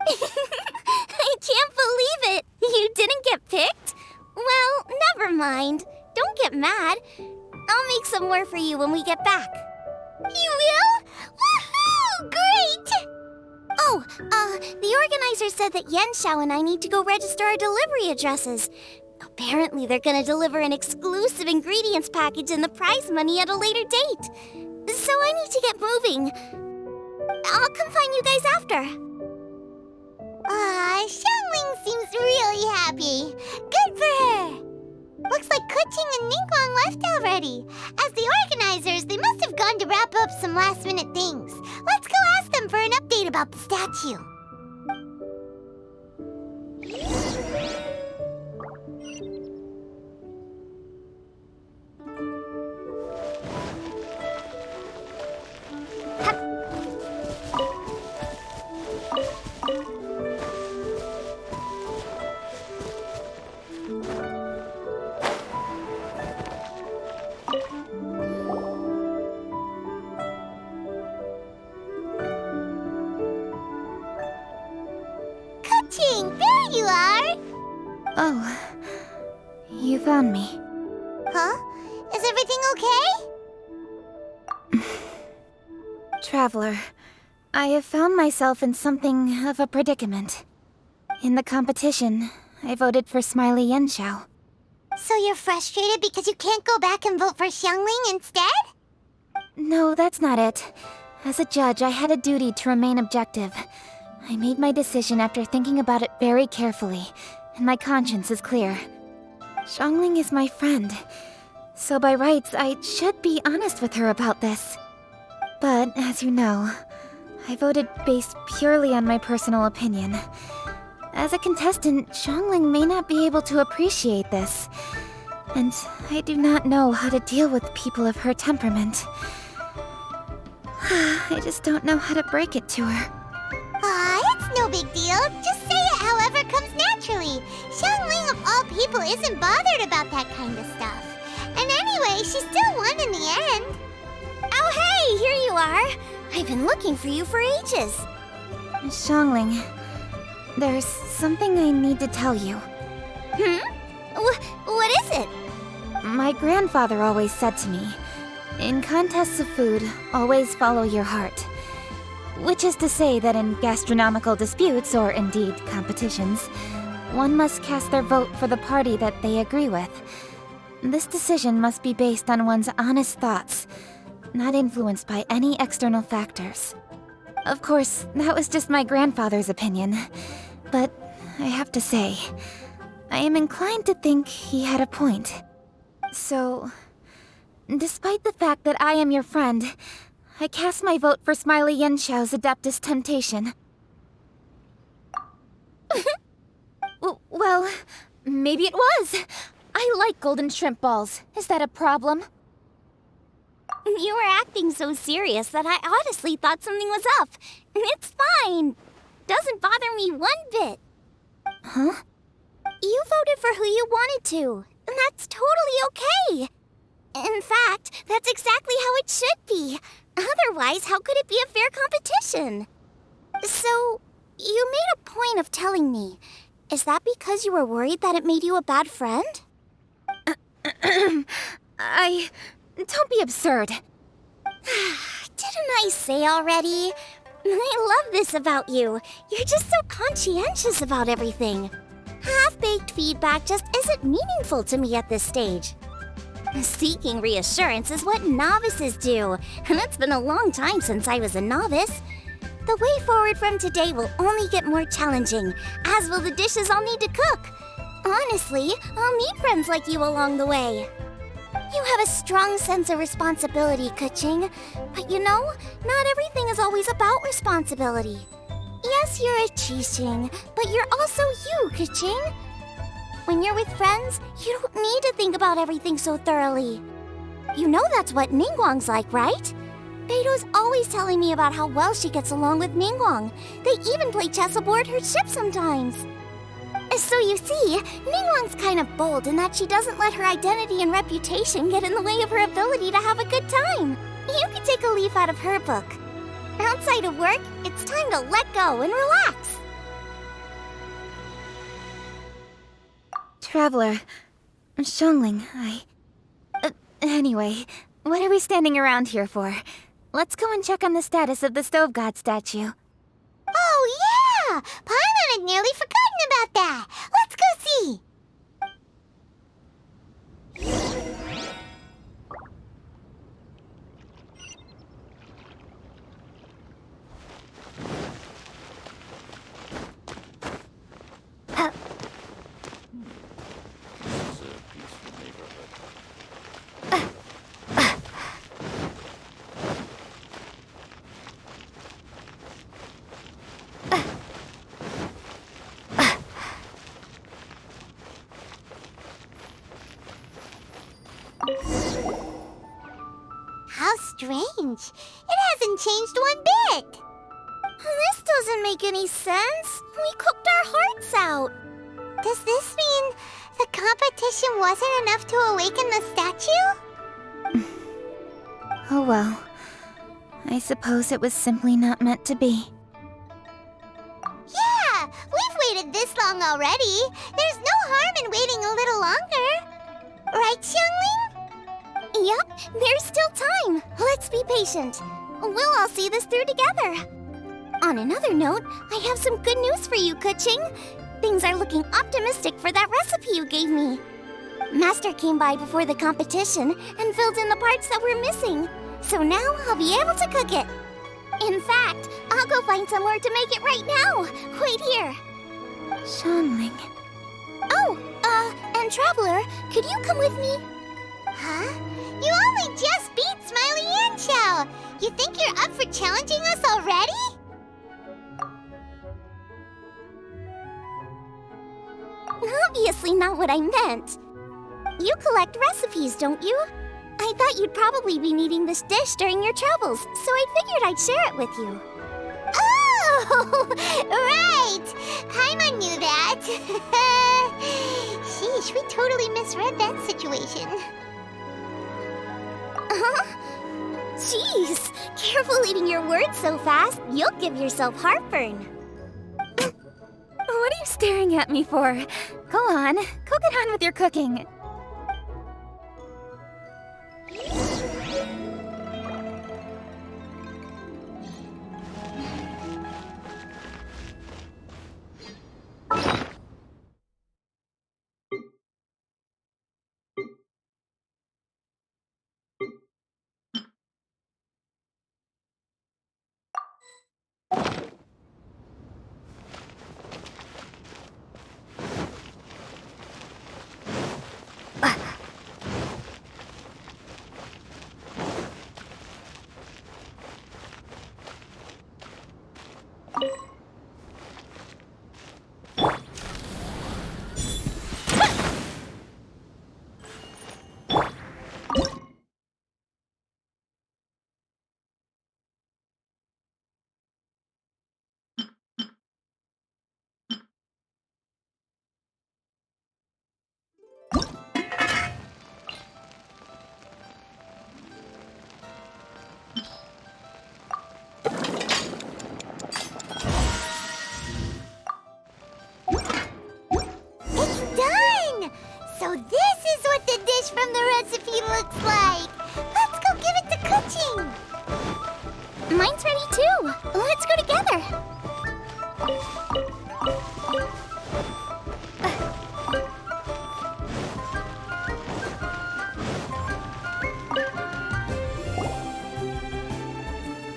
I can't believe it. You didn't get picked? Well, never mind. Don't get mad. I'll make some more for you when we get back. You will? Woohoo! Great! Oh, the organizer said that Yan Xiao and I need to go register our delivery addresses. Apparently, they're gonna deliver an exclusive ingredients package and the prize money at a later date. So I need to get moving. I'll come find you guys after. Xiangling seems really happy. Good for her. Looks like Kuching and Ningguang left already. As the organizers, they must have gone to wrap up some last-minute things. Let's go ask them for an update about the statue. Kuching, there you are! Oh, you found me. Huh? Is everything okay? Traveler, I have found myself in something of a predicament. In the competition, I voted for Smiley Yenshao. So you're frustrated because you can't go back and vote for Xiangling instead? No, that's not it. As a judge, I had a duty to remain objective. I made my decision after thinking about it very carefully, and my conscience is clear. Xiangling is my friend, so by rights, I should be honest with her about this. But, as you know, I voted based purely on my personal opinion. As a contestant, Xiangling may not be able to appreciate this, and I do not know how to deal with people of her temperament. I just don't know how to break it to her. It's no big deal. Just say it however comes naturally. Xiangling of all people isn't bothered about that kind of stuff. And anyway, she still won in the end. Oh hey, here you are. I've been looking for you for ages. Xiangling, there's something I need to tell you. What is it? My grandfather always said to me, in contests of food, always follow your heart. Which is to say that in gastronomical disputes, or indeed competitions, one must cast their vote for the party that they agree with. This decision must be based on one's honest thoughts, not influenced by any external factors. Of course, that was just my grandfather's opinion, but I have to say, I am inclined to think he had a point. So, despite the fact that I am your friend, I cast my vote for Smiley Yenshao's Adeptus Temptation. Well, maybe it was. I like golden shrimp balls. Is that a problem? You were acting so serious that I honestly thought something was up. It's fine. Doesn't bother me one bit. Huh? You voted for who you wanted to, and that's totally okay. In fact, that's exactly how it should be. Otherwise, how could it be a fair competition? So, you made a point of telling me. Is that because you were worried that it made you a bad friend? Don't be absurd. Didn't I say already? I love this about you. You're just so conscientious about everything. Half-baked feedback just isn't meaningful to me at this stage. Seeking reassurance is what novices do, and it's been a long time since I was a novice. The way forward from today will only get more challenging, as will the dishes I'll need to cook. Honestly, I'll need friends like you along the way. You have a strong sense of responsibility, Kuching. But you know, not everything is always about responsibility. Yes, you're a Qixing, but you're also you, Kuching. When you're with friends, you don't need to think about everything so thoroughly. You know that's what Ningguang's like, right? Beido's always telling me about how well she gets along with Ningguang. They even play chess aboard her ship sometimes. So you see, Ningguang's kind of bold in that she doesn't let her identity and reputation get in the way of her ability to have a good time. You could take a leaf out of her book. Outside of work, it's time to let go and relax. Traveler, Xiangling, anyway, what are we standing around here for? Let's go and check on the status of the Stove God statue. Oh, yeah! Paimon had nearly forgotten about that. Let's go see. How strange. It hasn't changed one bit. This doesn't make any sense. We cooked our hearts out. Does this mean the competition wasn't enough to awaken the statue? Oh well. I suppose it was simply not meant to be. Yeah, we've waited this long already. There's no harm in waiting a little longer. Right, Xiangling? Yep, there's still time. Let's be patient. We'll all see this through together. On another note, I have some good news for you, Kuching. Things are looking optimistic for that recipe you gave me. Master came by before the competition and filled in the parts that were missing. So now I'll be able to cook it. In fact, I'll go find somewhere to make it right now. Wait here. Xiangling. Oh, and Traveler, could you come with me? Huh? You only just beat Smiley and Chow. You think you're up for challenging us already? Obviously not what I meant. You collect recipes, don't you? I thought you'd probably be needing this dish during your travels, so I figured I'd share it with you. Oh, right! Paimon knew that. Sheesh, we totally misread that situation. Jeez, careful eating your words so fast, you'll give yourself heartburn. What are you staring at me for? Go on, go get on with your cooking. It's done! So this is what the dish from the recipe looks like. Let's go give it to Kuching. Mine's ready too. Let's go together.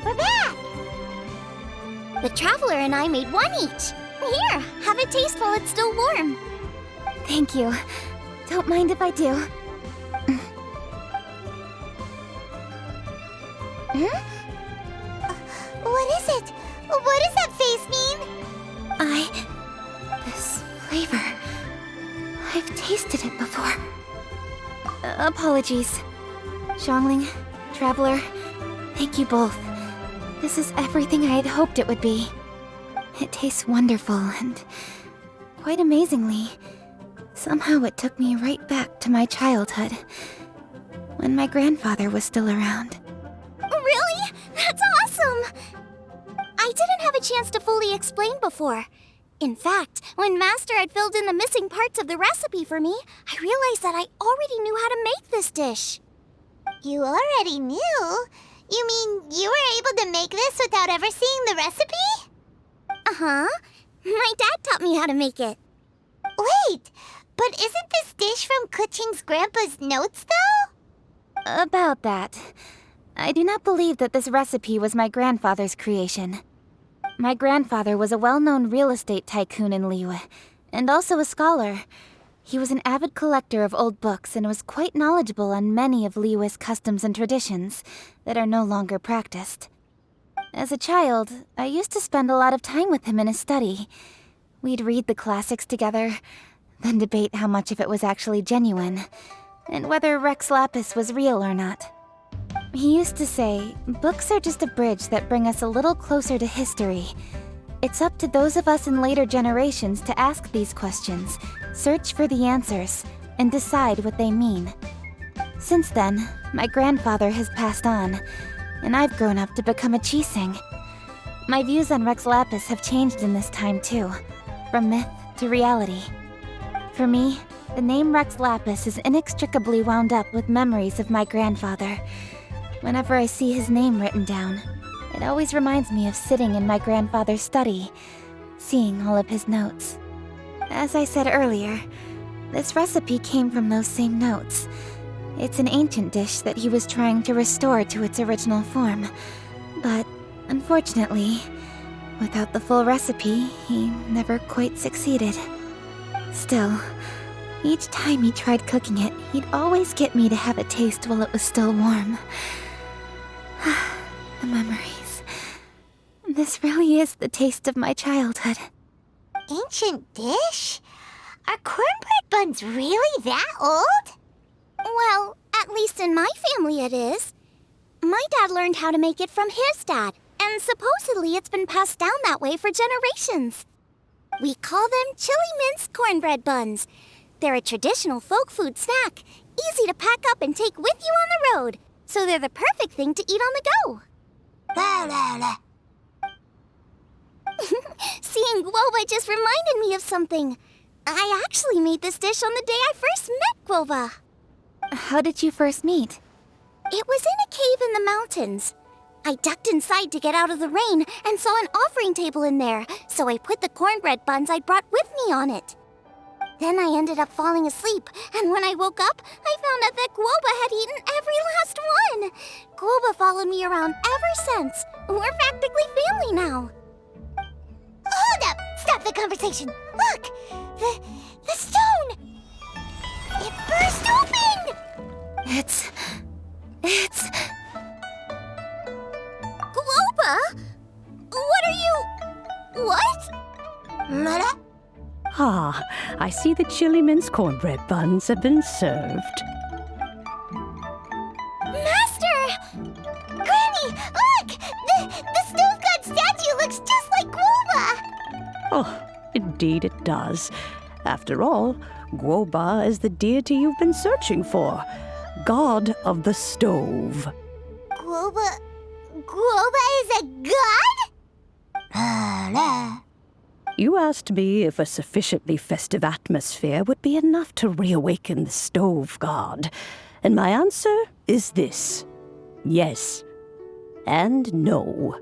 We're back! The Traveler and I made one each. Here, have a taste while it's still warm. Thank you. Don't mind if I do. What is it? What does that face mean? This flavor. I've tasted it before. Apologies. Xiangling, Traveler, thank you both. This is everything I had hoped it would be. It tastes wonderful and, quite amazingly, somehow it took me right back to my childhood, when my grandfather was still around. Really? That's awesome! I didn't have a chance to fully explain before. In fact, when Master had filled in the missing parts of the recipe for me, I realized that I already knew how to make this dish. You already knew? You mean you were able to make this without ever seeing the recipe? Uh-huh. My dad taught me how to make it. Wait, but isn't this dish from Kuching's grandpa's notes, though? About that, I do not believe that this recipe was my grandfather's creation. My grandfather was a well-known real estate tycoon in Liyue, and also a scholar. He was an avid collector of old books and was quite knowledgeable on many of Liyue's customs and traditions that are no longer practiced. As a child, I used to spend a lot of time with him in his study. We'd read the classics together, then debate how much of it was actually genuine, and whether Rex Lapis was real or not. He used to say, books are just a bridge that bring us a little closer to history. It's up to those of us in later generations to ask these questions, search for the answers, and decide what they mean. Since then, my grandfather has passed on, and I've grown up to become a Qixing. My views on Rex Lapis have changed in this time too, from myth to reality. For me, the name Rex Lapis is inextricably wound up with memories of my grandfather. Whenever I see his name written down, it always reminds me of sitting in my grandfather's study, seeing all of his notes. As I said earlier, this recipe came from those same notes. It's an ancient dish that he was trying to restore to its original form. But, unfortunately, without the full recipe, he never quite succeeded. Still, each time he tried cooking it, he'd always get me to have a taste while it was still warm. The memories. This really is the taste of my childhood. Ancient dish? Are cornbread buns really that old? Well, at least in my family it is. My dad learned how to make it from his dad, and supposedly it's been passed down that way for generations. We call them chili mince cornbread buns. They're a traditional folk food snack, easy to pack up and take with you on the road, so they're the perfect thing to eat on the go. La la la. Seeing Guoba just reminded me of something. I actually made this dish on the day I first met Guoba. How did you first meet? It was in a cave in the mountains. I ducked inside to get out of the rain and saw an offering table in there, so I put the cornbread buns I'd brought with me on it. Then I ended up falling asleep, and when I woke up, I found out that Guoba had eaten every last one. Guoba followed me around ever since. We're practically family now. Hold up! Stop the conversation! Look! The stone! It burst open! It's... Guoba? What are you... What? Mother? Ah, I see the chili mince cornbread buns have been served. Master! Granny, look! The stone god statue looks just like Guoba! Oh, indeed it does. After all, Guoba is the deity you've been searching for, god of the stove. Guoba Guoba is a god? You asked me if a sufficiently festive atmosphere would be enough to reawaken the stove god. And my answer is this. Yes. And no.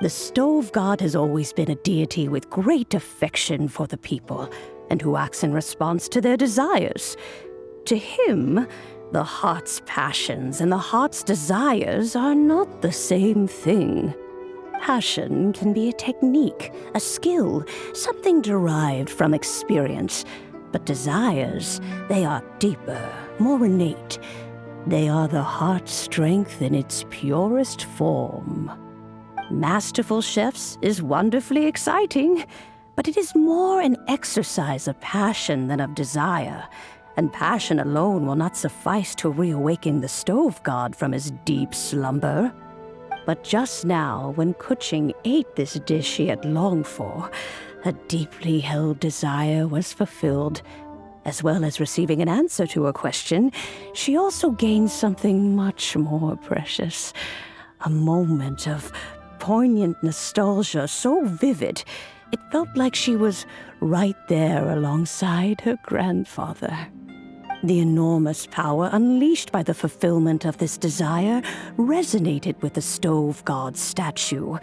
The stove god has always been a deity with great affection for the people, and who acts in response to their desires. To him, the heart's passions and the heart's desires are not the same thing. Passion can be a technique, a skill, something derived from experience. But desires, they are deeper, more innate. They are the heart's strength in its purest form. Masterful chefs is wonderfully exciting, but it is more an exercise of passion than of desire, and passion alone will not suffice to reawaken the stove god from his deep slumber. But just now, when Kuching ate this dish she had longed for, a deeply held desire was fulfilled. As well as receiving an answer to her question, she also gained something much more precious. A moment of poignant nostalgia so vivid, it felt like she was right there alongside her grandfather. The enormous power unleashed by the fulfillment of this desire resonated with the stove god's statue,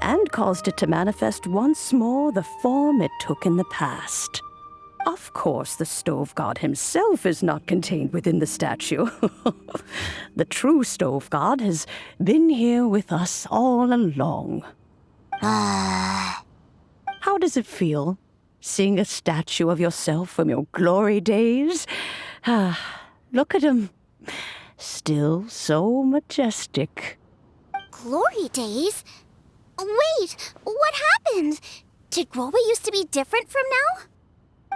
and caused it to manifest once more the form it took in the past. Of course, the stove god himself is not contained within the statue. The true stove god has been here with us all along. How does it feel, seeing a statue of yourself from your glory days? Look at him. Still so majestic. Glory days? Wait, what happened? Did Guoba used to be different from now?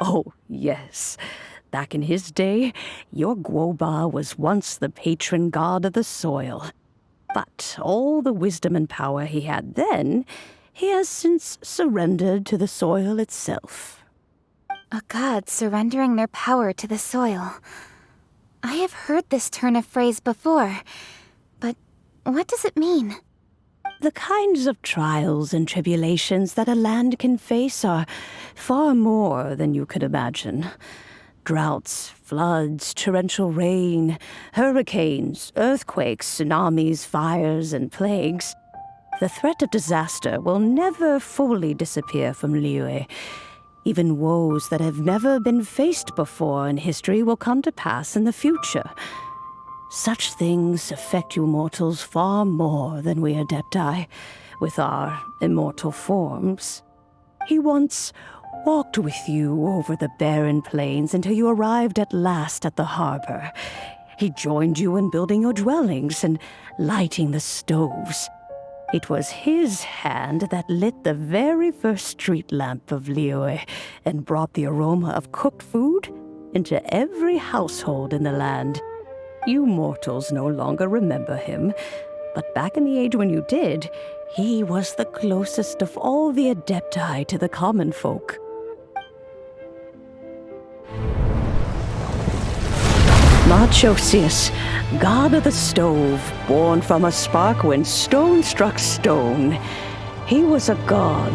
Oh, yes. Back in his day, your Guoba was once the patron god of the soil. But all the wisdom and power he had then, he has since surrendered to the soil itself. A god surrendering their power to the soil. I have heard this turn of phrase before, but what does it mean? The kinds of trials and tribulations that a land can face are far more than you could imagine. Droughts, floods, torrential rain, hurricanes, earthquakes, tsunamis, fires, and plagues. The threat of disaster will never fully disappear from Liyue. Even woes that have never been faced before in history will come to pass in the future. Such things affect you mortals far more than we Adepti, with our immortal forms. He once walked with you over the barren plains until you arrived at last at the harbor. He joined you in building your dwellings and lighting the stoves. It was his hand that lit the very first street lamp of Liyue and brought the aroma of cooked food into every household in the land. You mortals no longer remember him, but back in the age when you did, he was the closest of all the Adepti to the common folk. Marchosius, god of the stove, born from a spark when stone struck stone. He was a god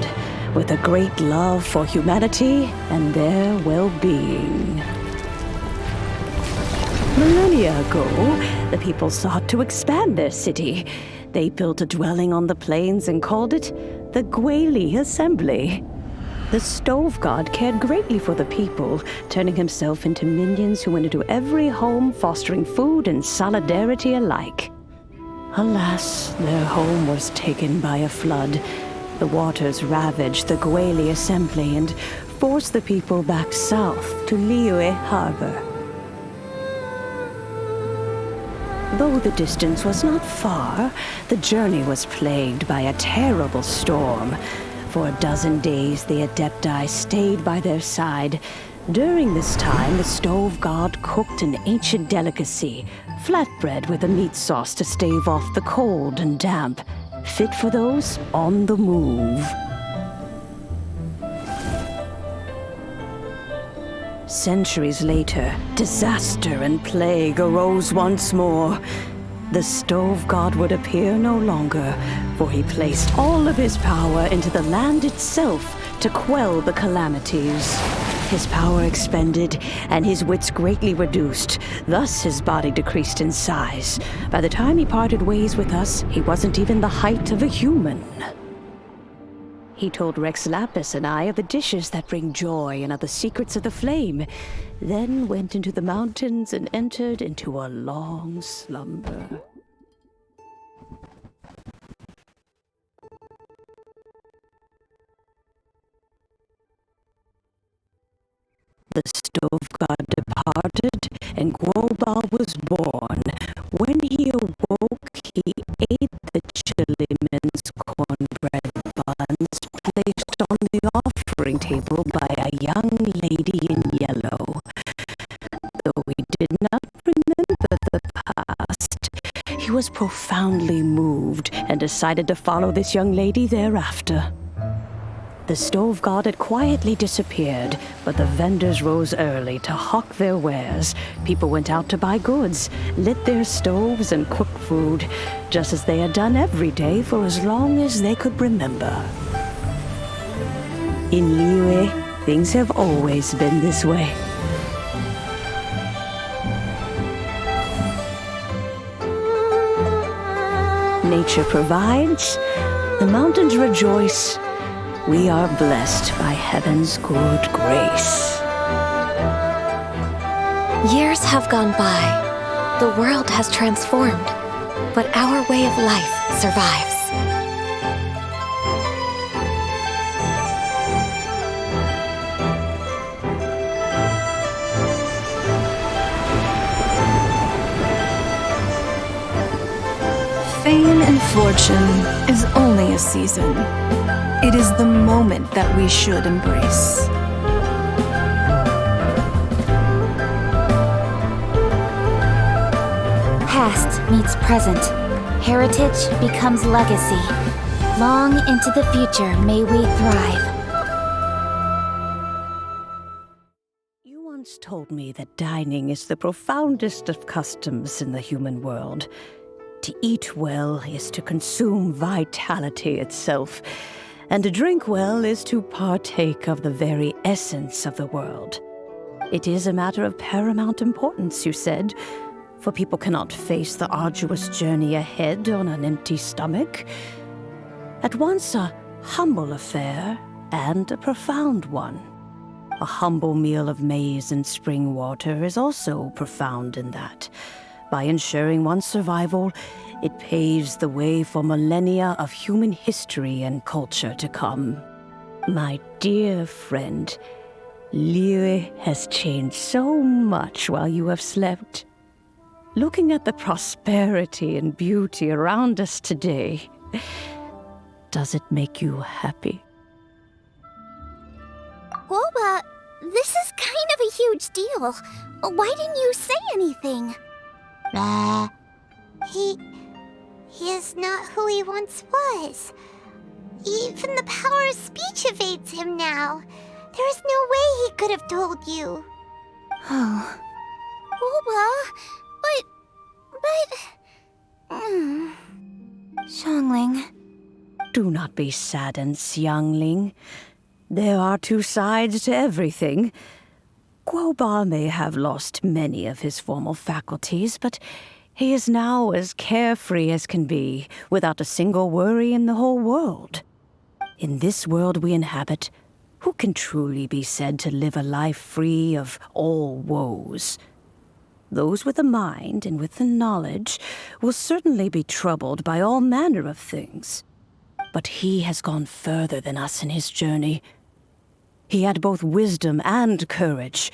with a great love for humanity and their well-being. Millennia ago, the people sought to expand their city. They built a dwelling on the plains and called it the Guili Assembly. The stove god cared greatly for the people, turning himself into minions who went into every home, fostering food and solidarity alike. Alas, their home was taken by a flood. The waters ravaged the Guili Assembly and forced the people back south to Liyue Harbor. Though the distance was not far, the journey was plagued by a terrible storm. For a dozen days, the Adepti stayed by their side. During this time, the stove god cooked an ancient delicacy, flatbread with a meat sauce to stave off the cold and damp, fit for those on the move. Centuries later, disaster and plague arose once more. the stove god would appear no longer, for he placed all of his power into the land itself to quell the calamities. His power expended, and his wits greatly reduced. Thus his body decreased in size. By the time he parted ways with us, he wasn't even the height of a human. He told Rex Lapis and I of the dishes that bring joy and of the secrets of the flame, then went into the mountains and entered into a long slumber. The stove god departed, and Guobal was born. When he awoke, he ate the chiliman's cornbread buns placed on the offering table by a young lady in yellow. Though he did not remember the past, he was profoundly moved and decided to follow this young lady thereafter. The stove god had quietly disappeared, but the vendors rose early to hawk their wares. People went out to buy goods, lit their stoves, and cooked food, just as they had done every day for as long as they could remember. In Liyue, things have always been this way. Nature provides, the mountains rejoice. We are blessed by heaven's good grace. Years have gone by. The world has transformed, but our way of life survives. Fame and fortune is only a season. It is the moment that we should embrace. Past meets present. Heritage becomes legacy. Long into the future may we thrive. You once told me that dining is the profoundest of customs in the human world. To eat well is to consume vitality itself, and to drink well is to partake of the very essence of the world. It is a matter of paramount importance, you said, for people cannot face the arduous journey ahead on an empty stomach. At once a humble affair and a profound one. A humble meal of maize and spring water is also profound in that. By ensuring one's survival, it paves the way for millennia of human history and culture to come. My dear friend, Liyue has changed so much while you have slept. Looking at the prosperity and beauty around us today, does it make you happy? Guoba, this is kind of a huge deal. Why didn't you say anything? He is not who he once was. Even the power of speech evades him now. There is no way he could have told you. Oh. Guoba, Xiangling. Do not be saddened, Xiangling. There are two sides to everything. Guoba may have lost many of his formal faculties, but he is now as carefree as can be, without a single worry in the whole world. In this world we inhabit, who can truly be said to live a life free of all woes? Those with a mind and with the knowledge will certainly be troubled by all manner of things. But he has gone further than us in his journey. He had both wisdom and courage.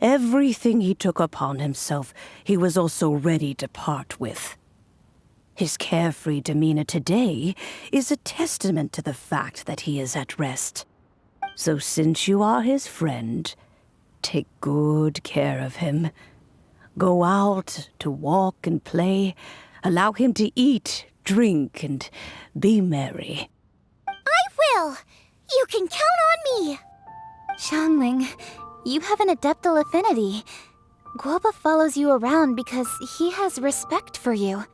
Everything he took upon himself, he was also ready to part with. His carefree demeanor today is a testament to the fact that he is at rest. So since you are his friend, take good care of him. Go out to walk and play. Allow him to eat, drink, and be merry. I will! You can count on me! Xiangling, you have an adeptal affinity. Guoba follows you around because he has respect for you.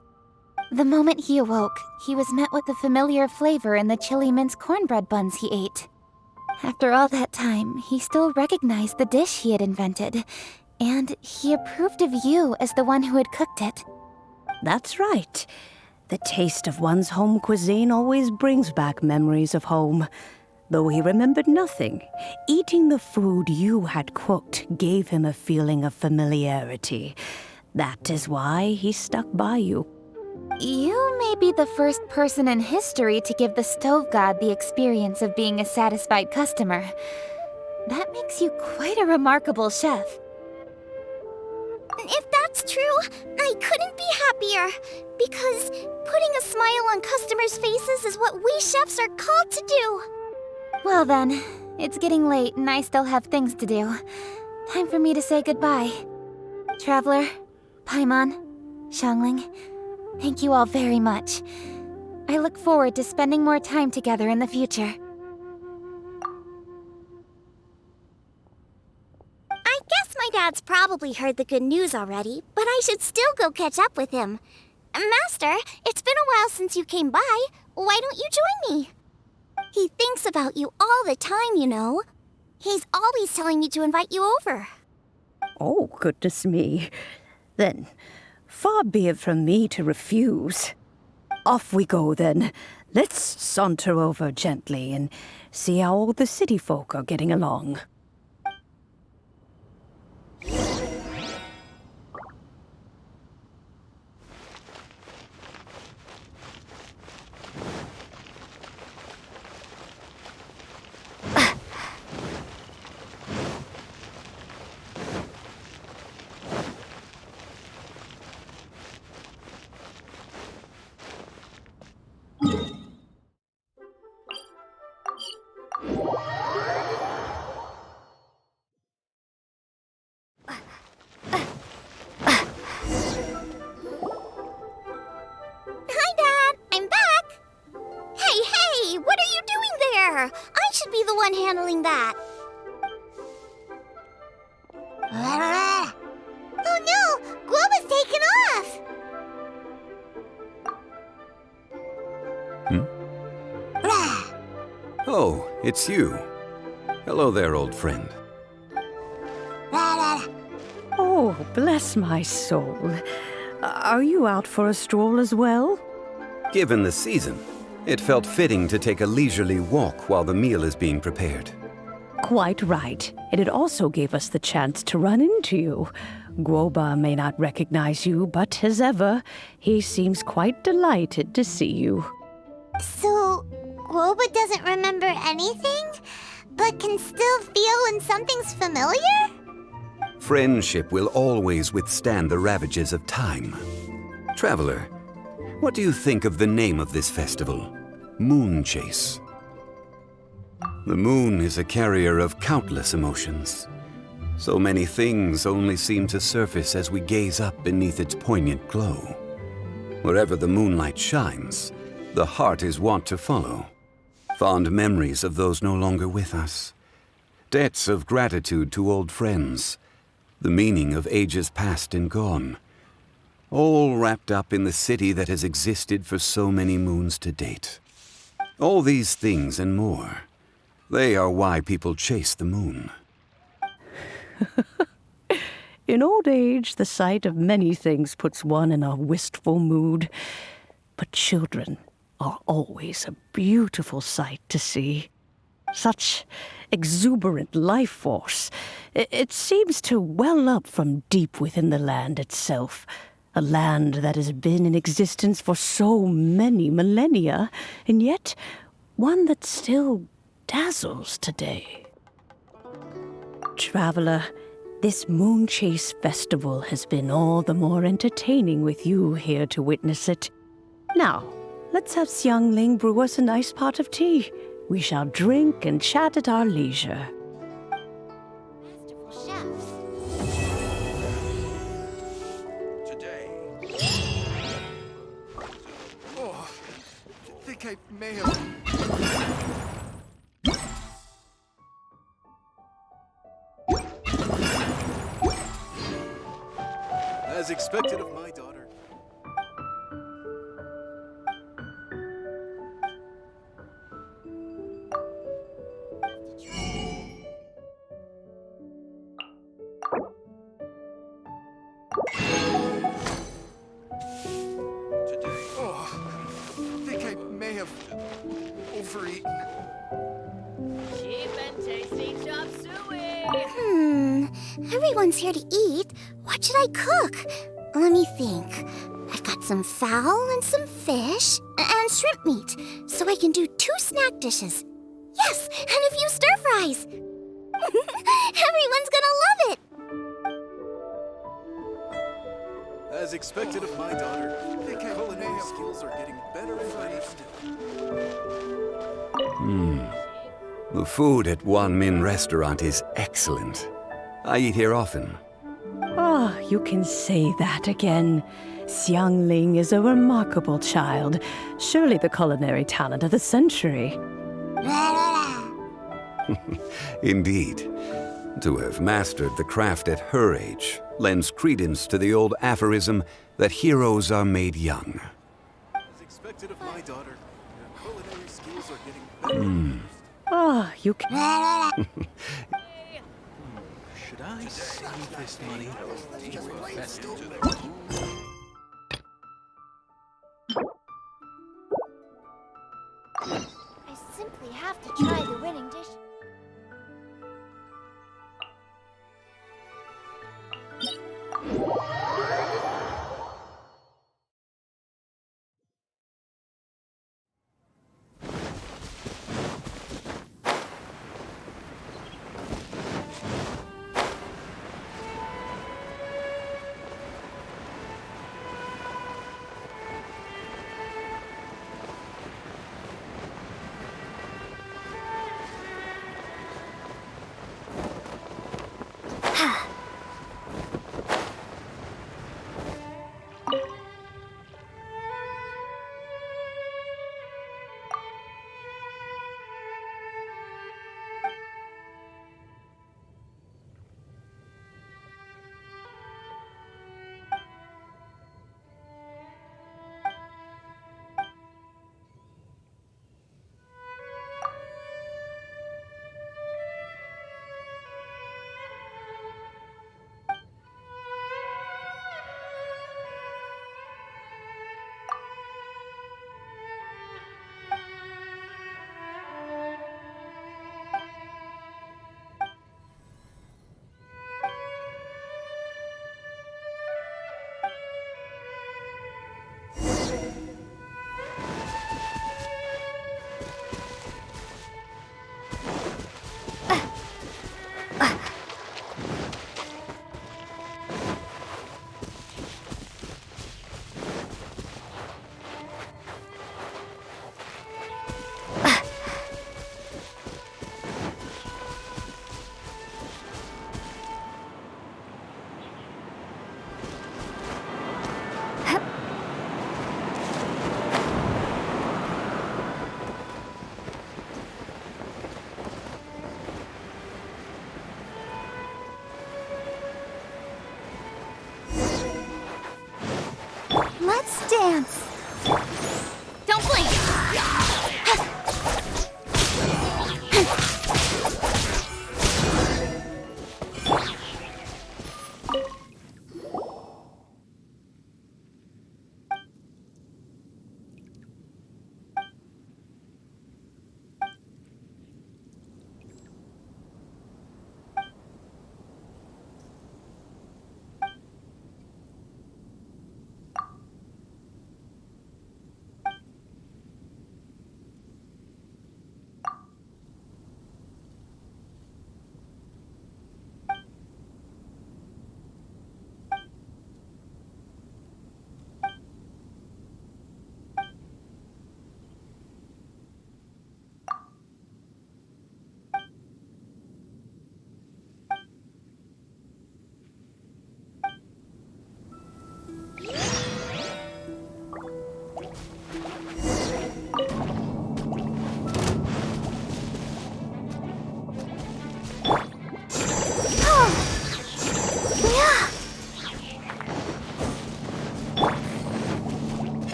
The moment he awoke, he was met with the familiar flavor in the chili mince cornbread buns he ate. After all that time, he still recognized the dish he had invented, and he approved of you as the one who had cooked it. That's right. The taste of one's home cuisine always brings back memories of home. Though he remembered nothing, eating the food you had cooked gave him a feeling of familiarity. That is why he stuck by you. You may be the first person in history to give the stove god the experience of being a satisfied customer. That makes you quite a remarkable chef. If that's true, I couldn't be happier. Because putting a smile on customers' faces is what we chefs are called to do. Well then, it's getting late and I still have things to do. Time for me to say goodbye. Traveler, Paimon, Xiangling, thank you all very much. I look forward to spending more time together in the future. I guess my dad's probably heard the good news already, but I should still go catch up with him. Master, it's been a while since you came by. Why don't you join me? He thinks about you all the time, you know. He's always telling me to invite you over. Oh, goodness me. Then, far be it from me to refuse. Off we go, then. Let's saunter over gently and see how all the city folk are getting along. I should be the one handling that. Oh no! Guoba's taken off! Oh, it's you. Hello there, old friend. Oh, bless my soul. Are you out for a stroll as well? Given the season, it felt fitting to take a leisurely walk while the meal is being prepared. Quite right. And it also gave us the chance to run into you. Guoba may not recognize you, but as ever, he seems quite delighted to see you. So, Guoba doesn't remember anything, but can still feel when something's familiar? Friendship will always withstand the ravages of time. Traveler, what do you think of the name of this festival? Moon Chase. The moon is a carrier of countless emotions. So many things only seem to surface as we gaze up beneath its poignant glow. Wherever the moonlight shines, the heart is wont to follow. Fond memories of those no longer with us. Debts of gratitude to old friends. The meaning of ages past and gone. All wrapped up in the city that has existed for so many moons to date. All these things and more, they are why people chase the moon. In old age, the sight of many things puts one in a wistful mood. But children are always a beautiful sight to see. Such exuberant life force. It seems to well up from deep within the land itself. A land that has been in existence for so many millennia, and yet one that still dazzles today. Traveler, this Moon Chase Festival has been all the more entertaining with you here to witness it. Now, let's have Xiangling brew us a nice pot of tea. We shall drink and chat at our leisure. Today. Oh, I think I may have... As expected of my daughter. I think I may have overeaten. Cheap and tasty chop suey. Everyone's here to eat. What should I cook? Let me think. I've got some fowl and some fish and shrimp meat, so I can do 2 snack dishes. Yes, and a few stir fries. Everyone's gonna love it. As expected of my daughter, the culinary skills are getting better and better. The food at Wan Min restaurant is excellent. I eat here often. Ah, you can say that again. Xiangling is a remarkable child. Surely the culinary talent of the century. Indeed. To have mastered the craft at her age lends credence to the old aphorism that heroes are made young. As expected of my daughter, your culinary skills are getting better. Ah, you can... Should I save this money for a festival? I simply have to try the winning dish.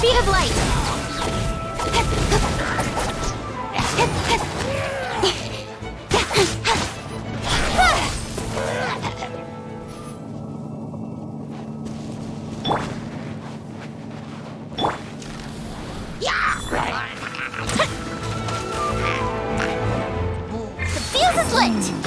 Speed of light! The fuse is lit!